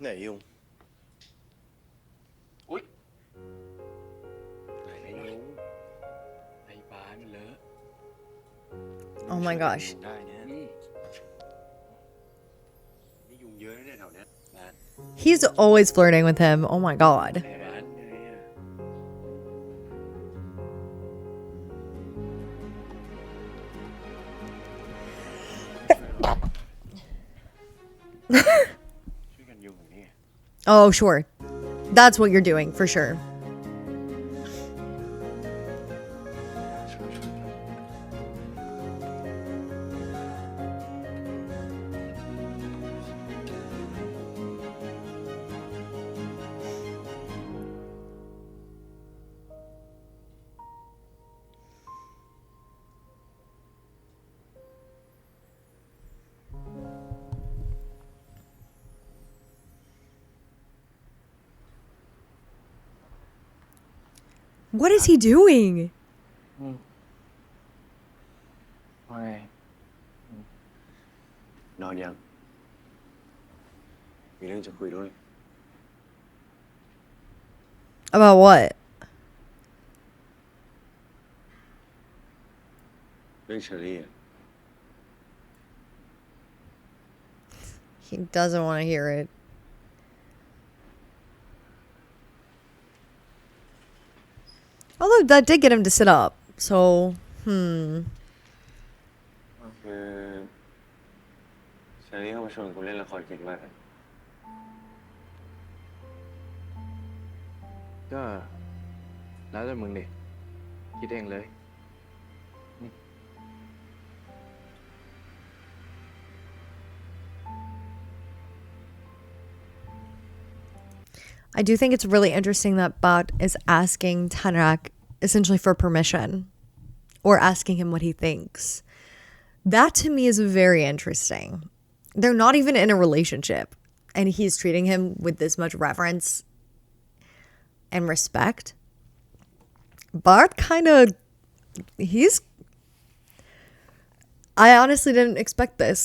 ไหนยุง อุ๊ย ไหนยุง ไอ้บาสมันเลอะ Oh my gosh. ยุงได้เนี่ยนี่ยุงเยอะนะเนี่ยแถวเนี้ย บาส He's always flirting with him. Oh my God. ไอ้บาส ไงอะ ช่วยกันยุงอย่างนี้ Oh, sure. That's what you're doing for sure. ช่วยกัน What is he doing? ว่าไง นอนยัง มีเรื่องจะคุยด้วย About what? เรื่องเชอรี่อะ He doesn't want to hear it. Although that did get him to sit up. So, คือเชอรี่เข้ามาชวนกูเล่นละครคริสต์มาสอะ ก็แล้วแต่มึงดิคิดเองเลย I do think it's really interesting that Bat is asking Tanrak essentially for permission or asking him what he thinks. That to me is very interesting. They're not even in a relationship. and he's treating him with this much reverence and respect. Bart I honestly didn't expect this.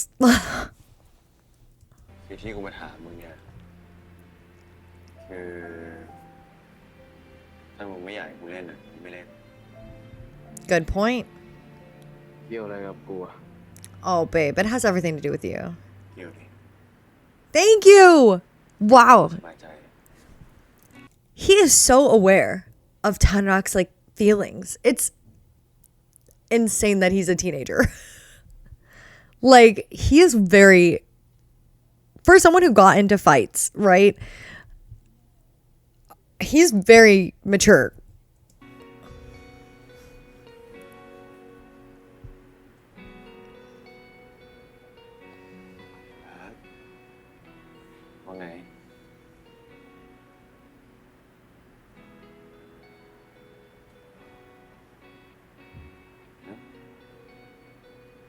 คือที่กูมาถามมึงเนี่ยคือถ้ามึงไม่อยากให้กูเล่นอ่ะกูไม่เล่น Good point. เกี่ยวอะไรกับกูอ่ะ Oh, babe, it has everything to do with you. เกี่ยวดิ Thank you. Wow. สบายใจ He is so aware of Tanrak's like feelings. It's insane that he's a teenager. Like, he is very, for someone who got into fights, right? He's very mature.ว่าไง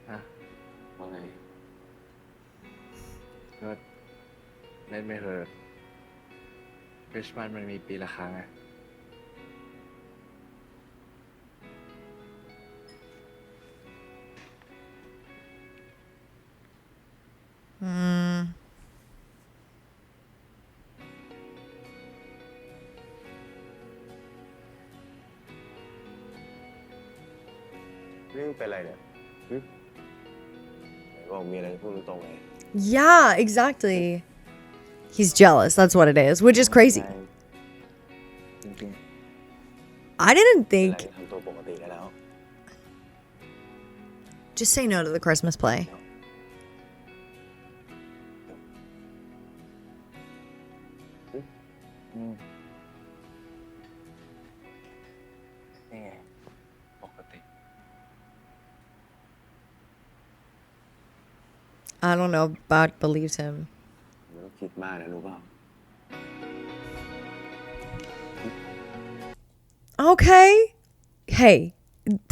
ฮะ ว่าไง ก็เล่นไม่เถอะคริสต์มาสมันมีปีละครั้งอะ นี่มึงเป็นอะไรเนี่ยหึไหนบอกมีอะไรพูดตรงๆไง Yeah, exactly. He's jealous. That's what it is, which is crazy. จริง I didn't ๆเป็นไร think. ทำตัวปกติได้แล้ว Just say no to the Christmas play. นี่ไงปกติ I don't know. Bart believes him. ไม่ต้องคิดมากนะรู้เปล่า Okay. Hey,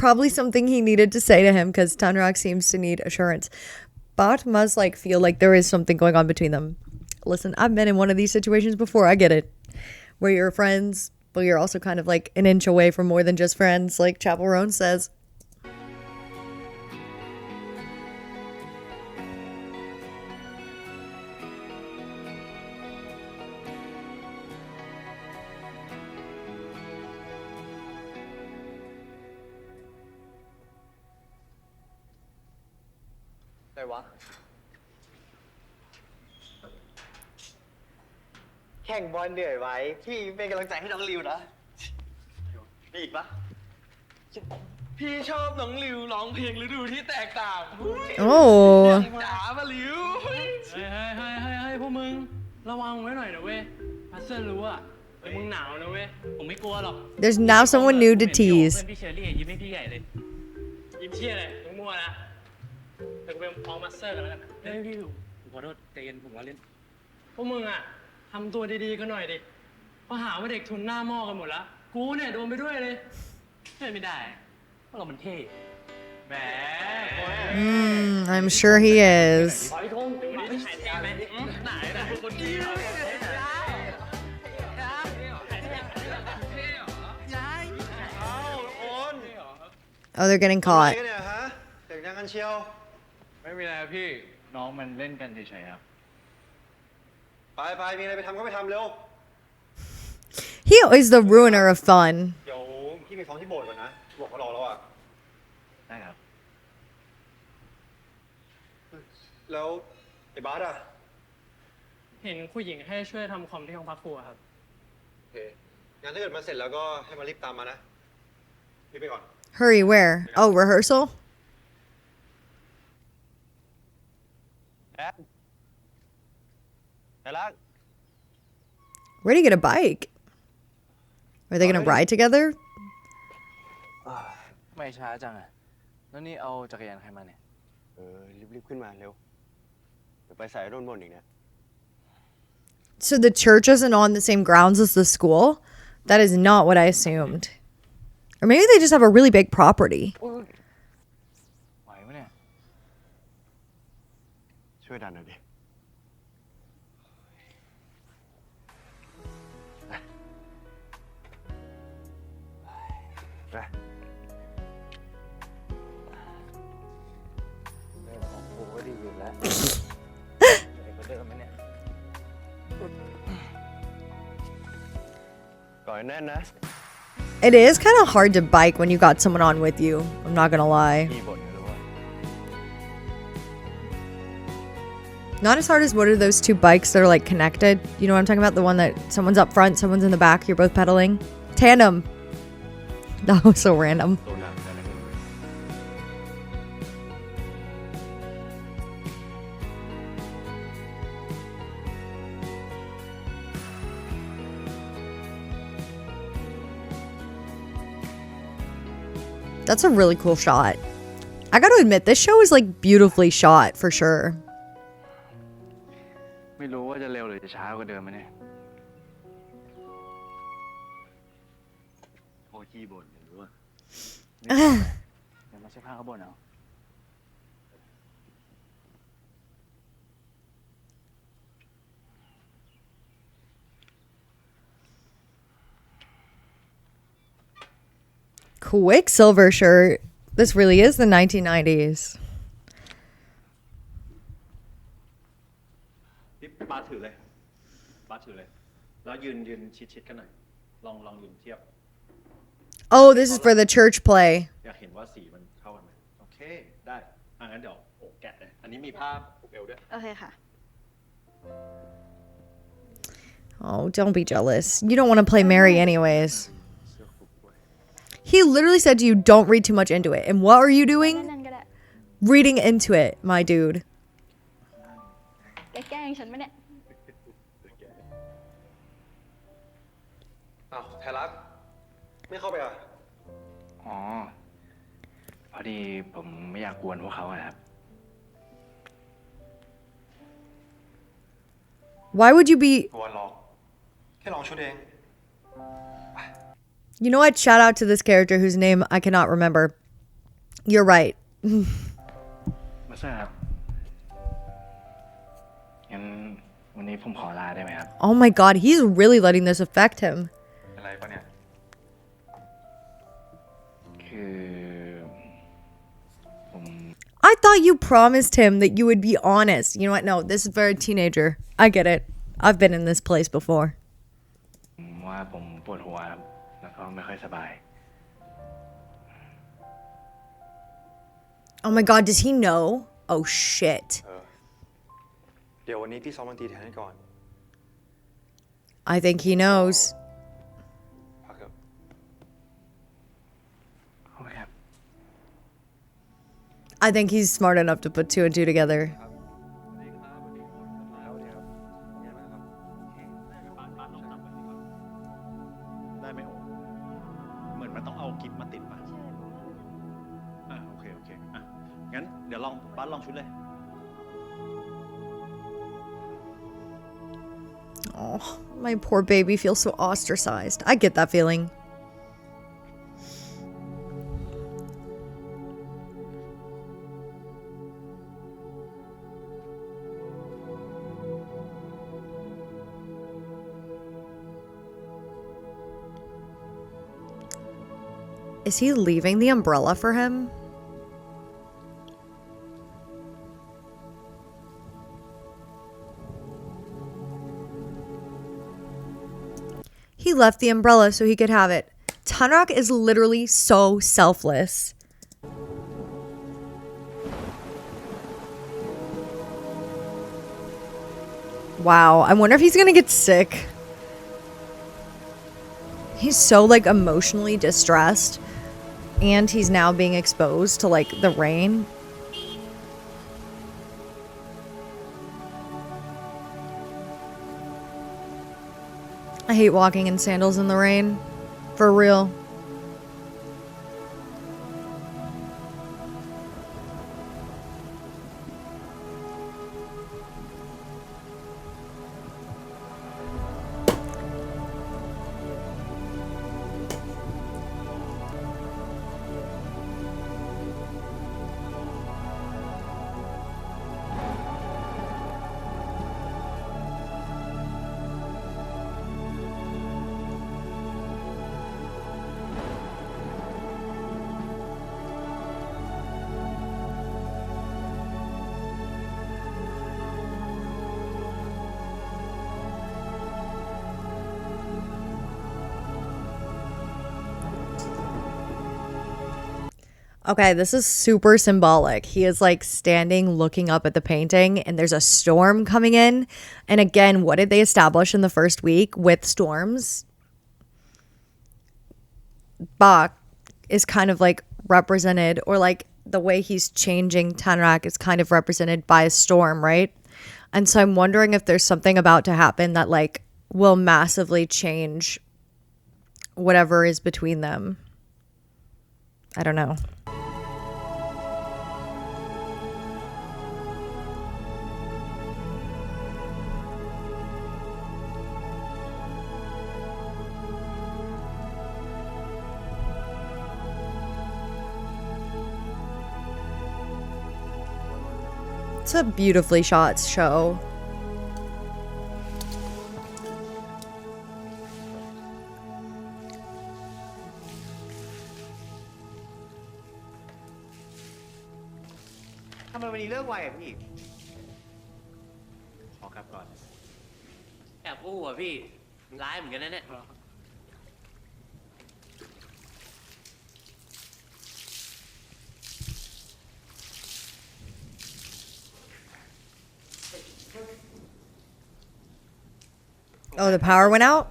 probably something he needed to say to him because Tanrak seems to need assurance. Bart must like feel like there is something going on between them. Listen, I've been in one of these situations before. I get it. Where you're friends, but you're also kind of like an inch away from more than just friends, like Chapel Roan says. Đây quá. แข่งบอลเหนื่อยไหมพี่เป็นกำลังใจให้น้องริวนะมีอีกปะพี่ชอบน้องริวร้องเพลงฤดูที่แตกต่าง Oh. จ๋ามาริว เฮ้ยพวกมึงระวังไว้หน่อยนะเว้ยพัสเซอร์รู้อะเดี๋ยวมึงหนาวนะเว้ยผมไม่กลัวหรอก There's now someone new to เพื่อน tease. พี่เชอรี่ยิ้มให้พี่ใหญ่เลยยิ้มเชี่ยเลยมึงมั่วนะเดี๋ยวกูไปฟ้องมาสเตอร์กันแล้วกันเฮ้ยพี่ผมขอโทษใจเย็นผมว่าเล่นพวกมึงอะทำตัวดีๆกันหน่อยดิเพราะหาว่าเด็กทุนหน้าหม้อกันหมดแล้วกูเนี่ยโดนไปด้วยเลยช่วยไม่ได้เพราะเรามันเท่แหม I'm sure he is. ขออีกคนดูนี่ถ่ายเท่ไหมไหนนะคนดีเหรอ Oh, they're getting อะไร caught. กันเนี่ยฮะเสียงดังกันเชียว ไม่มีอะไรครับพี่น้องมันเล่นกันเฉยๆครับ ไปมีอะไรไปทำก็ไปทำเร็ว He is the ruiner of fun. เดี๋ยวพี่ไปฟ้องที่โบสถ์ก่อนนะบอกเขารอแล้วอ่ะ ได้ครับ แล้วไอ้บาสอ่ะ เห็นผู้หญิงให้ช่วยทำคอมที่ห้องพักครัวครับ โอเคงั้นถ้าเกิดมาเสร็จแล้วก็ให้มารีบตามมานะรีบไปก่อน Hurry, where? Oh, rehearsal? แต่ละ Where'd he get a bike? Are they gonna ride together? ไม่ช้าจังอะแล้วนี่เอาจักรยานใครมาเนี่ย รีบขึ้นมาเร็วเดี๋ยวไปสายโดนบ่นอีกนะ So the church isn't on the same grounds as the school? That is not what I assumed. Or maybe they just have a really big property. ไหวปะเนี่ย ช่วยดันหน่อยดิ ก่อนแน่นนะ It is kind of hard to bike when you got someone on with you. I'm not gonna lie. พี่บ่นนะรู้ว่า Not as hard as what are those two bikes that are like connected? You know what I'm talking about? The one that someone's up front, someone's in the back, you're both pedaling. Tandem. That was so random. ตัวหนักนะนั่นเอง That's a really cool shot. I gotta admit, this show is like beautifully shot for sure. ไม่รู้ว่าจะเร็วหรือจะช้ากว่าเดิมไหมเนี่ย โอ้ขี้บ่นนะรู้ว่า เดี๋ยวมาเช็คผ้าข้างบนเอา Quicksilver shirt. This really is the 1990s. พี่บาสถือเลยบาสถือเลย แล้วยืนชิดๆกันหน่อย ลองยืนเทียบ Oh, this is for the church play. อยากเห็นว่าสีมันเข้ากันไหมโอเค ได้งั้นเดี๋ยวโอ้แกะเลย อันนี้มีภาพเอวด้วย โอเคค่ะ Oh, don't be jealous. You don't want to play Mary anyways. He literally said to you, don't read too much into it. And what are you นั่ doing? นก็ได้ Reading into it, my dude. แกแกล้งฉันไหมเนี่ย อ้าวไทยรัฐไม่เข้าไปอ่ะ อ๋อ พอดีผมไม่อยากกวนพวกเขาอะครับ Why would you be... วันลองแค่ลองชุดเอง You know what? Shout out to this character whose name I cannot remember. You're right. มาสเตอร์ครับ งั้นวันนี้ผมขอลาได้ไหมครับ Oh my god, he's really letting this affect him. อะไรปะเนี่ย คือ ผม I thought you promised him that you would be honest. You know what? No, this is very teenager. I get it. I've been in this place before. ว่าผมปวดหัวครับ แล้วก็ไม่ค่อยสบาย Oh my god, does he know? Oh shit. เดี๋ยววันนี้พี่ซ้อมดนตรีแทนให้ก่อน I think he knows. พักเถอะ โอเคครับ I think he's smart enough to put two and two together. ได้ไหมโอ้เหมือนมันต้องเอากิฟมาติดป่ะโอเคงั้นเดี๋ยวบาสลองชุดเลย Oh, my poor baby feels so ostracized. I get that feeling. Is he leaving the umbrella for him? He left the umbrella so he could have it. Tanrak is literally so selfless. Wow, I wonder if he's gonna get sick. He's so like emotionally distressed, and he's now being exposed to like the rain. I hate walking in sandals in the rain. For real. Okay, this is super symbolic. He is like standing looking up at the painting and there's a storm coming in. And again, what did they establish in the first week with storms? Bach is kind of like represented, or like the way he's changing Tanrak is kind of represented by a storm, right? And so I'm wondering if there's something about to happen that like will massively change whatever is between them. I don't know. It's a beautifully shot show. How manyเลิกไวอ่ะพี่ขอกลับก่อน แอบอู้อ่ะพี่ร้ายเหมือนกันนะเนี่ย Oh, the power went out?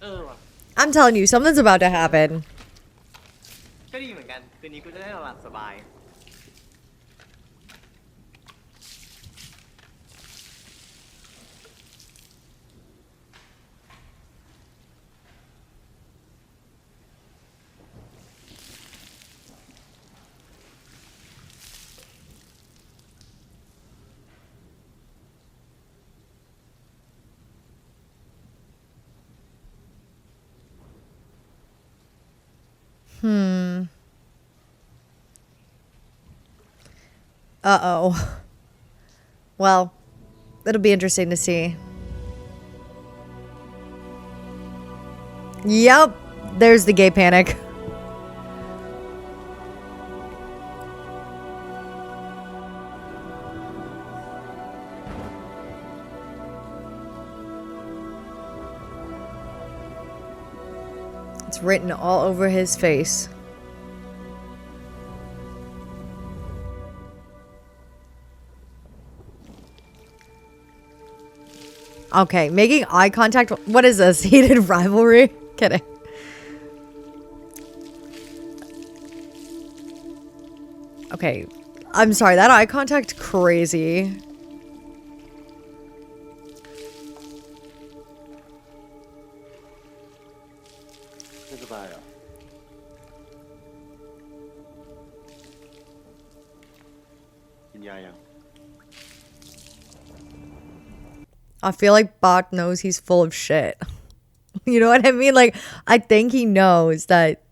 เออว่ะ I'm telling you, something's about to happen. ก็ดีเหมือนกันคืนนี้กูจะได้นอนหลับสบาย Uh-oh. Well, it'll be interesting to see. Yep, there's the gay panic. It's written all over his face. Okay, making eye contact. What is this? Heated rivalry? Kidding. Okay, I'm sorry. That eye contact, crazy. I feel like Bach knows he's full of shit. You know what I mean? Like, I think he knows that.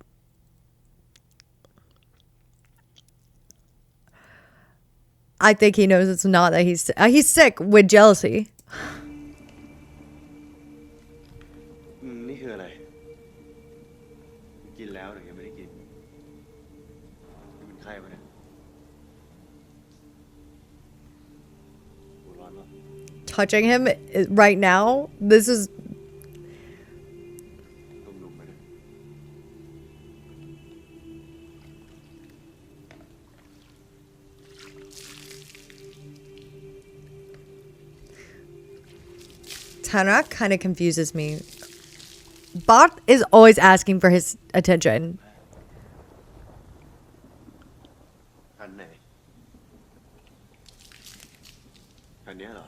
I think he knows it's not that he's sick with jealousy. นี่คืออะไรกินแล้วหรือยังไม่ได้กินมันไข้ปะเนี่ยร้อนปะ Touching him right now, this is. Tanrak kind of confuses me. Bot is always asking for his attention. ขันไหนขันเนี้ยเหรอ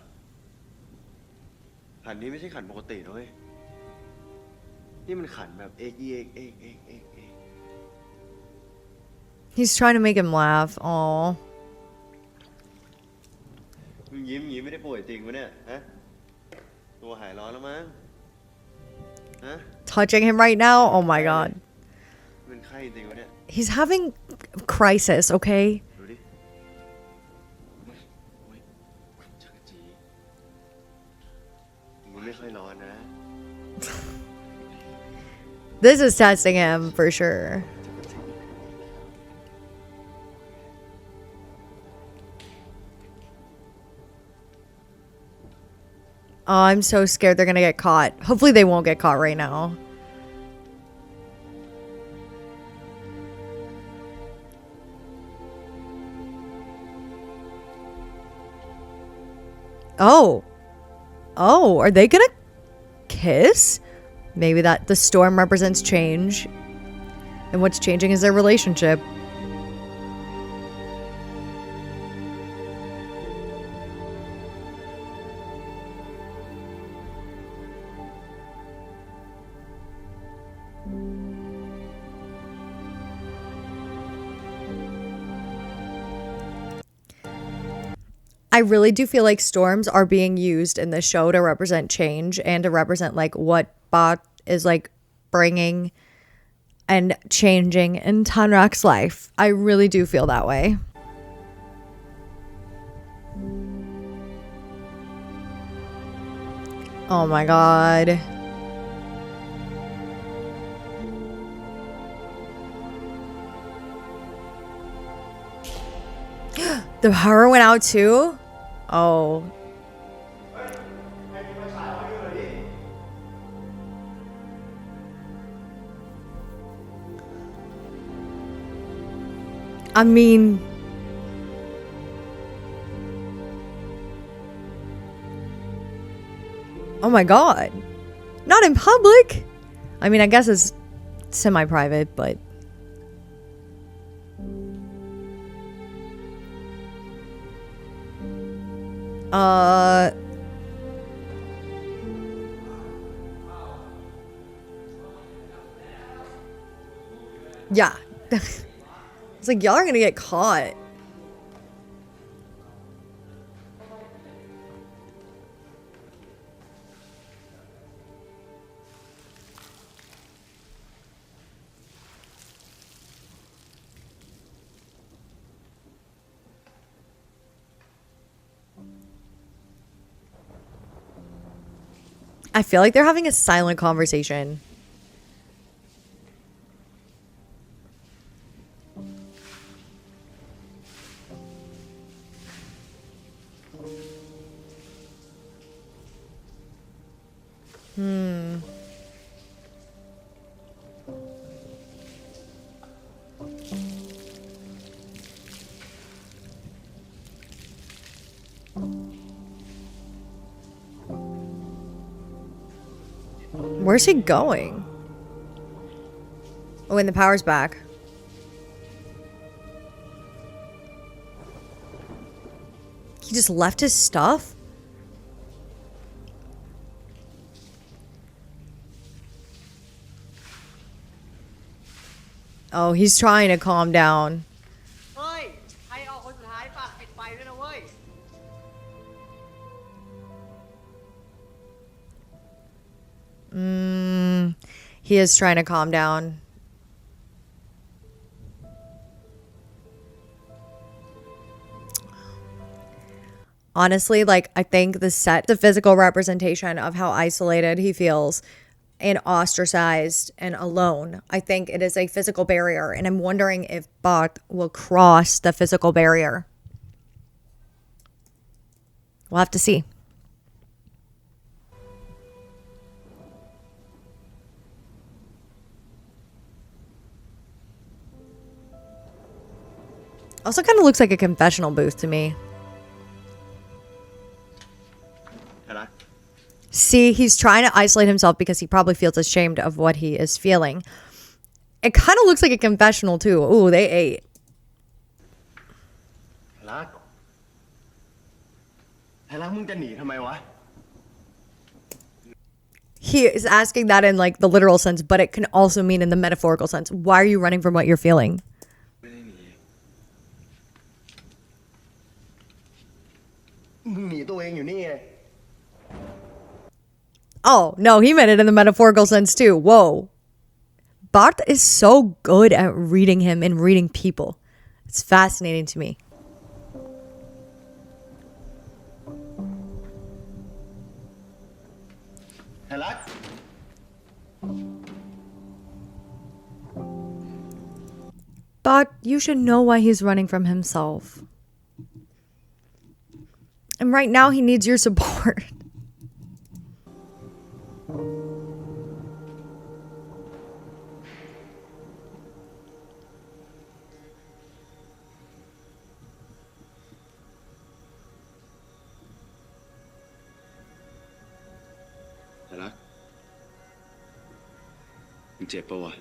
ขันนี้ไม่ใช่ขันปกตินะเว้ยนี่มันขันแบบเอกเอกเอกเอกเอกเอก He's trying to make him laugh. Aww. มึงยิ้มไม่ได้ป่วยจริงปะเนี่ยฮะตัวหายร้อนแล้วมั้งฮะ Touching him right now? Oh my god. เป็นไข้จริงปะเนี่ย He's having crisis, okay? ดูดิ ชักจี มึงไม่ค่อยร้อนนะ This is testing him for sure. Oh, I'm so scared they're gonna get caught. Hopefully they won't get caught right now. Oh. Oh, are they gonna kiss? Maybe that the storm represents change. And what's changing is their relationship. I really do feel like storms are being used in the show to represent change and to represent like what Bot is like bringing and changing in Tanrak's life. I really do feel that way. Oh my god. The power went out too? Oh. I mean, oh my god. Not in public. I mean, I guess it's semi-private, but yeah. It's like, y'all are gonna get caught. I feel like they're having a silent conversation. Where's he going? Oh, and the power's back. He just left his stuff? Oh, he's trying to calm down. He is trying to calm down. Honestly, like, I think the physical representation of how isolated he feels and ostracized and alone. I think it is a physical barrier, and I'm wondering if Bot will cross the physical barrier. We'll have to see. Also kind of looks like a confessional booth to me. See, he's trying to isolate himself because he probably feels ashamed of what he is feeling. It kind of looks like a confessional too. Ooh, they ate. He is asking that in like the literal sense, but it can also mean in the metaphorical sense. Why are you running from what you're feeling? Oh, no, he meant it in the metaphorical sense too. Whoa. Bart is so good at reading him and reading people. It's fascinating to me. Bart, you should know why he's running from himself. And right now he needs your support. แต่รักมึงเจ็บปะวะ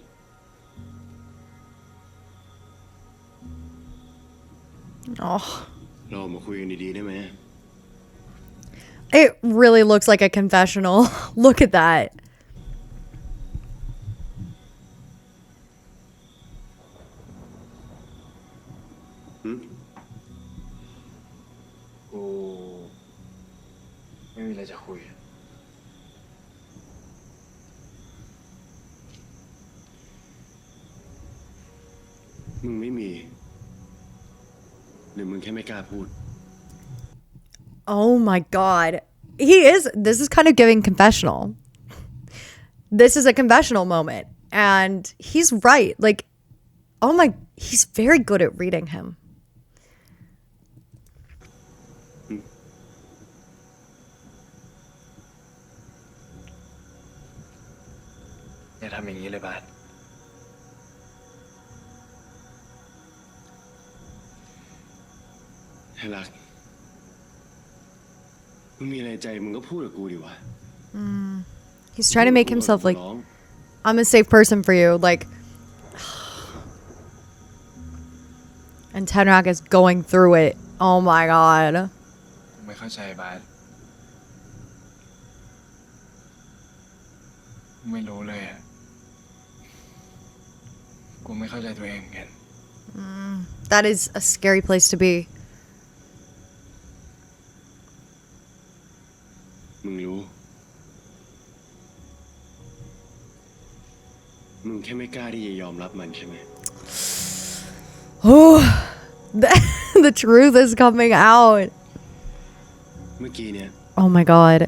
Oh. เราออกมาคุยกันดีๆได้ไหม It really looks like a confessional. Look at that. กูไม่มีอะไรจะคุย มึงไม่มีหรือมึงแค่ไม่กล้าพูด Oh my god. This is kind of giving confessional. This is a confessional moment. And he's right. Like, oh my, he's very good at reading him. อย่าทำอย่างนี้เลยบาส ให้รักมึงมีอะไรใจมึงก็พูดกับกูดิวะ He's trying to make himself like, ร้อง I'm a safe person for you. Like, and Tenrak is going through it. Oh my god. ไม่เข้าใจบาสไม่รู้เลยอ่ะ กูไม่เข้าใจตัวเองเหมือนกัน That is a scary place to be. มึงรู้ มึงแค่ไม่กล้าที่จะยอมรับมันใช่ไหม Oh, the truth is coming out. เมื่อกี้เนี่ย Oh my god.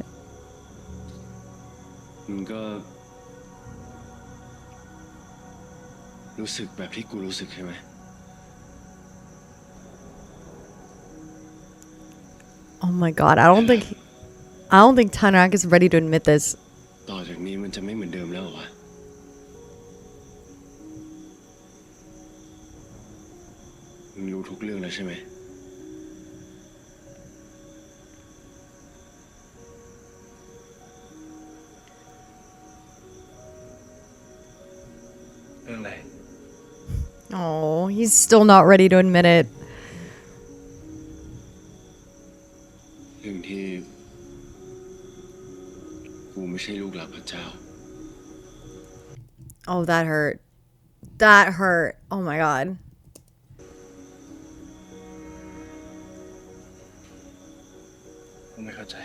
มึงก็ รู้สึกแบบที่กูรู้สึกใช่ไหม Oh my god. I don't think Tenrak is ready to admit this. ต่อจากนี้มันจะไม่เหมือนเดิมแล้วเหรอวะ มึงรู้ทุกเรื่องแล้วใช่ไหม เรื่องอะไร Oh, he's still not ready to admit it. เรื่องที่ กูไม่ใช่ลูกหลานพระเจ้า Oh, that hurt. That hurt. Oh my god. กูไม่เข้าใจ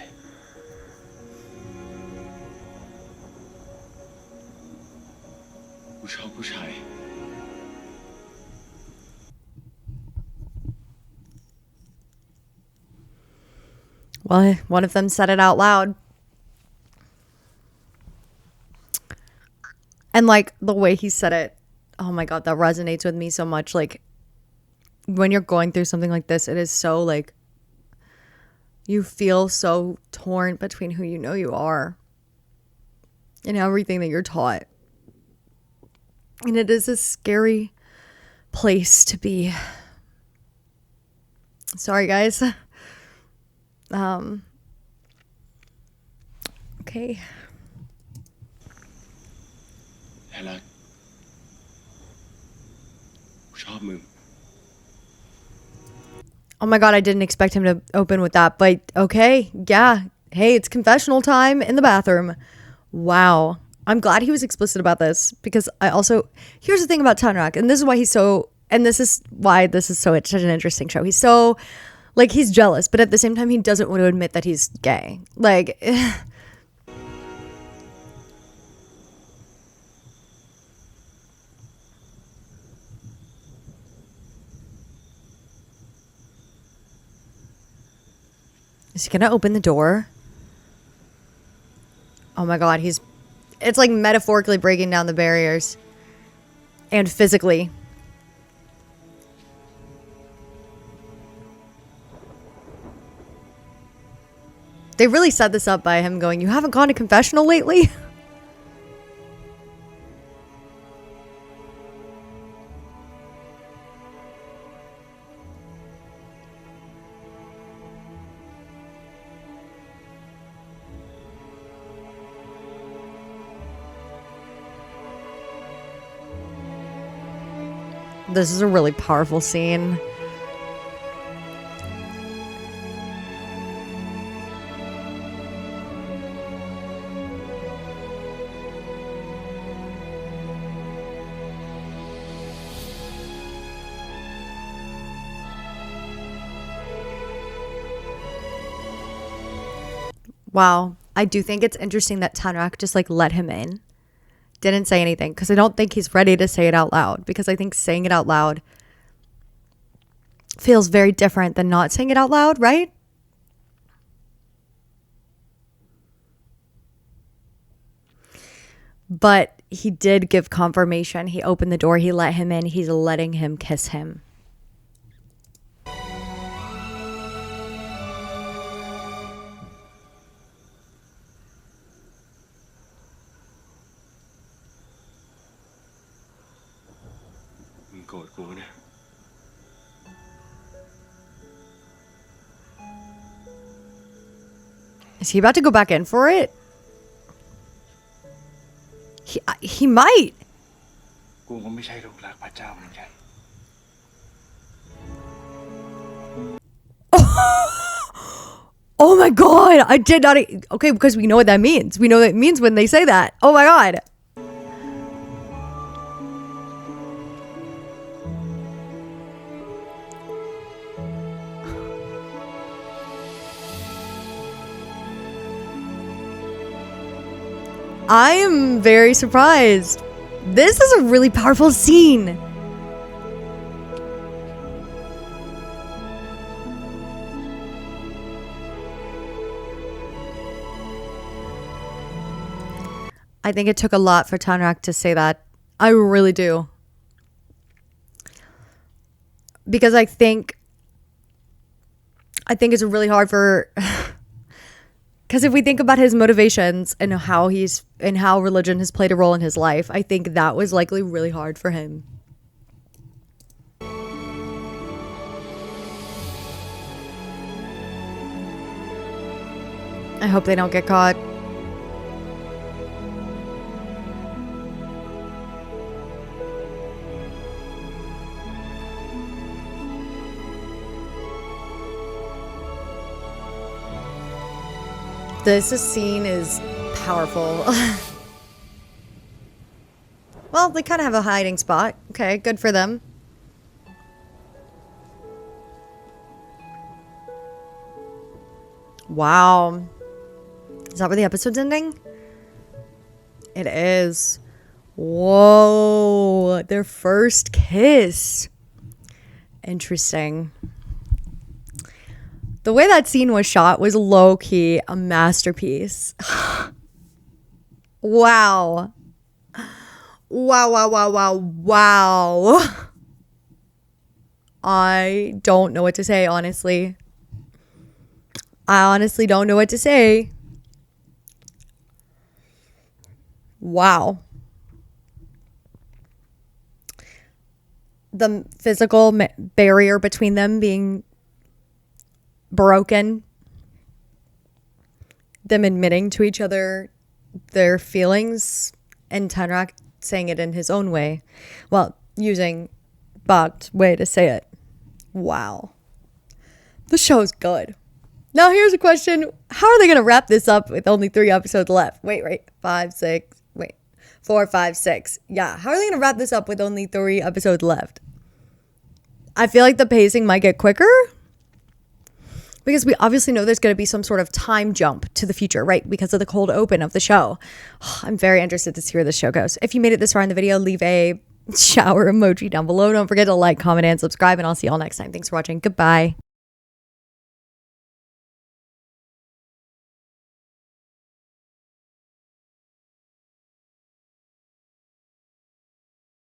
กูชอบผู้ชาย Well, one of them said it out loud. And like the way he said it, oh my god, that resonates with me so much. Like when you're going through something like this, it is so like you feel so torn between who you know you are and everything that you're taught. And it is a scary place to be. Sorry, guys. Okay. ให้รัก กูชอบมึง Oh my god, I didn't expect him to open with that, but okay, yeah. Hey, it's confessional time in the bathroom. Wow. I'm glad he was explicit about this because I also, here's the thing about Tenrak, and this is why he's so, and this is why this is so such an interesting show. He's so, like, he's jealous, but at the same time, he doesn't want to admit that he's gay. Like, is he gonna open the door? Oh my god, it's like metaphorically breaking down the barriers. And physically. They really set this up by him going, you haven't gone to confessional lately? This is a really powerful scene. Wow. I do think it's interesting that Tanrak just like let him in. Didn't say anything because I don't think he's ready to say it out loud, because I think saying it out loud feels very different than not saying it out loud, right? But he did give confirmation. He opened the door. He let him in. He's letting him kiss him. Is he about to go back in for it? He might. กูก็ไม่ใช่ลูกรักพระเจ้าเหมือนกัน Oh my god, I did not. Okay, because we know what that means. We know what it means when they say that. Oh my god. I am very surprised. This is a really powerful scene. I think it took a lot for Tanrak to say that. I really do. Because I think it's really hard for... Because if we think about his motivations and how religion has played a role in his life, I think that was likely really hard for him. I hope they don't get caught. This scene is powerful. Well, they kind of have a hiding spot. Okay, good for them. Wow. Is that where the episode's ending? It is. Whoa. Their first kiss. Interesting. The way that scene was shot was low-key a masterpiece. Wow. Wow, wow, wow, wow, wow. I don't know what to say, honestly. I honestly don't know what to say. Wow. The physical barrier between them being broken, them admitting to each other their feelings, and Tanrak saying it in his own way. Well, using Bog's way to say it. Wow. The show's good. Now here's a question. How are they going to wrap this up with only 3 episodes left? Wait. 4, 5, 6. Yeah. How are they going to wrap this up with only 3 episodes left? I feel like the pacing might get quicker, because we obviously know there's going to be some sort of time jump to the future, right? Because of the cold open of the show. I'm very interested to see where this show goes. If you made it this far in the video, leave a shower emoji down below. Don't forget to like, comment, and subscribe, and I'll see you all next time. Thanks for watching. Goodbye.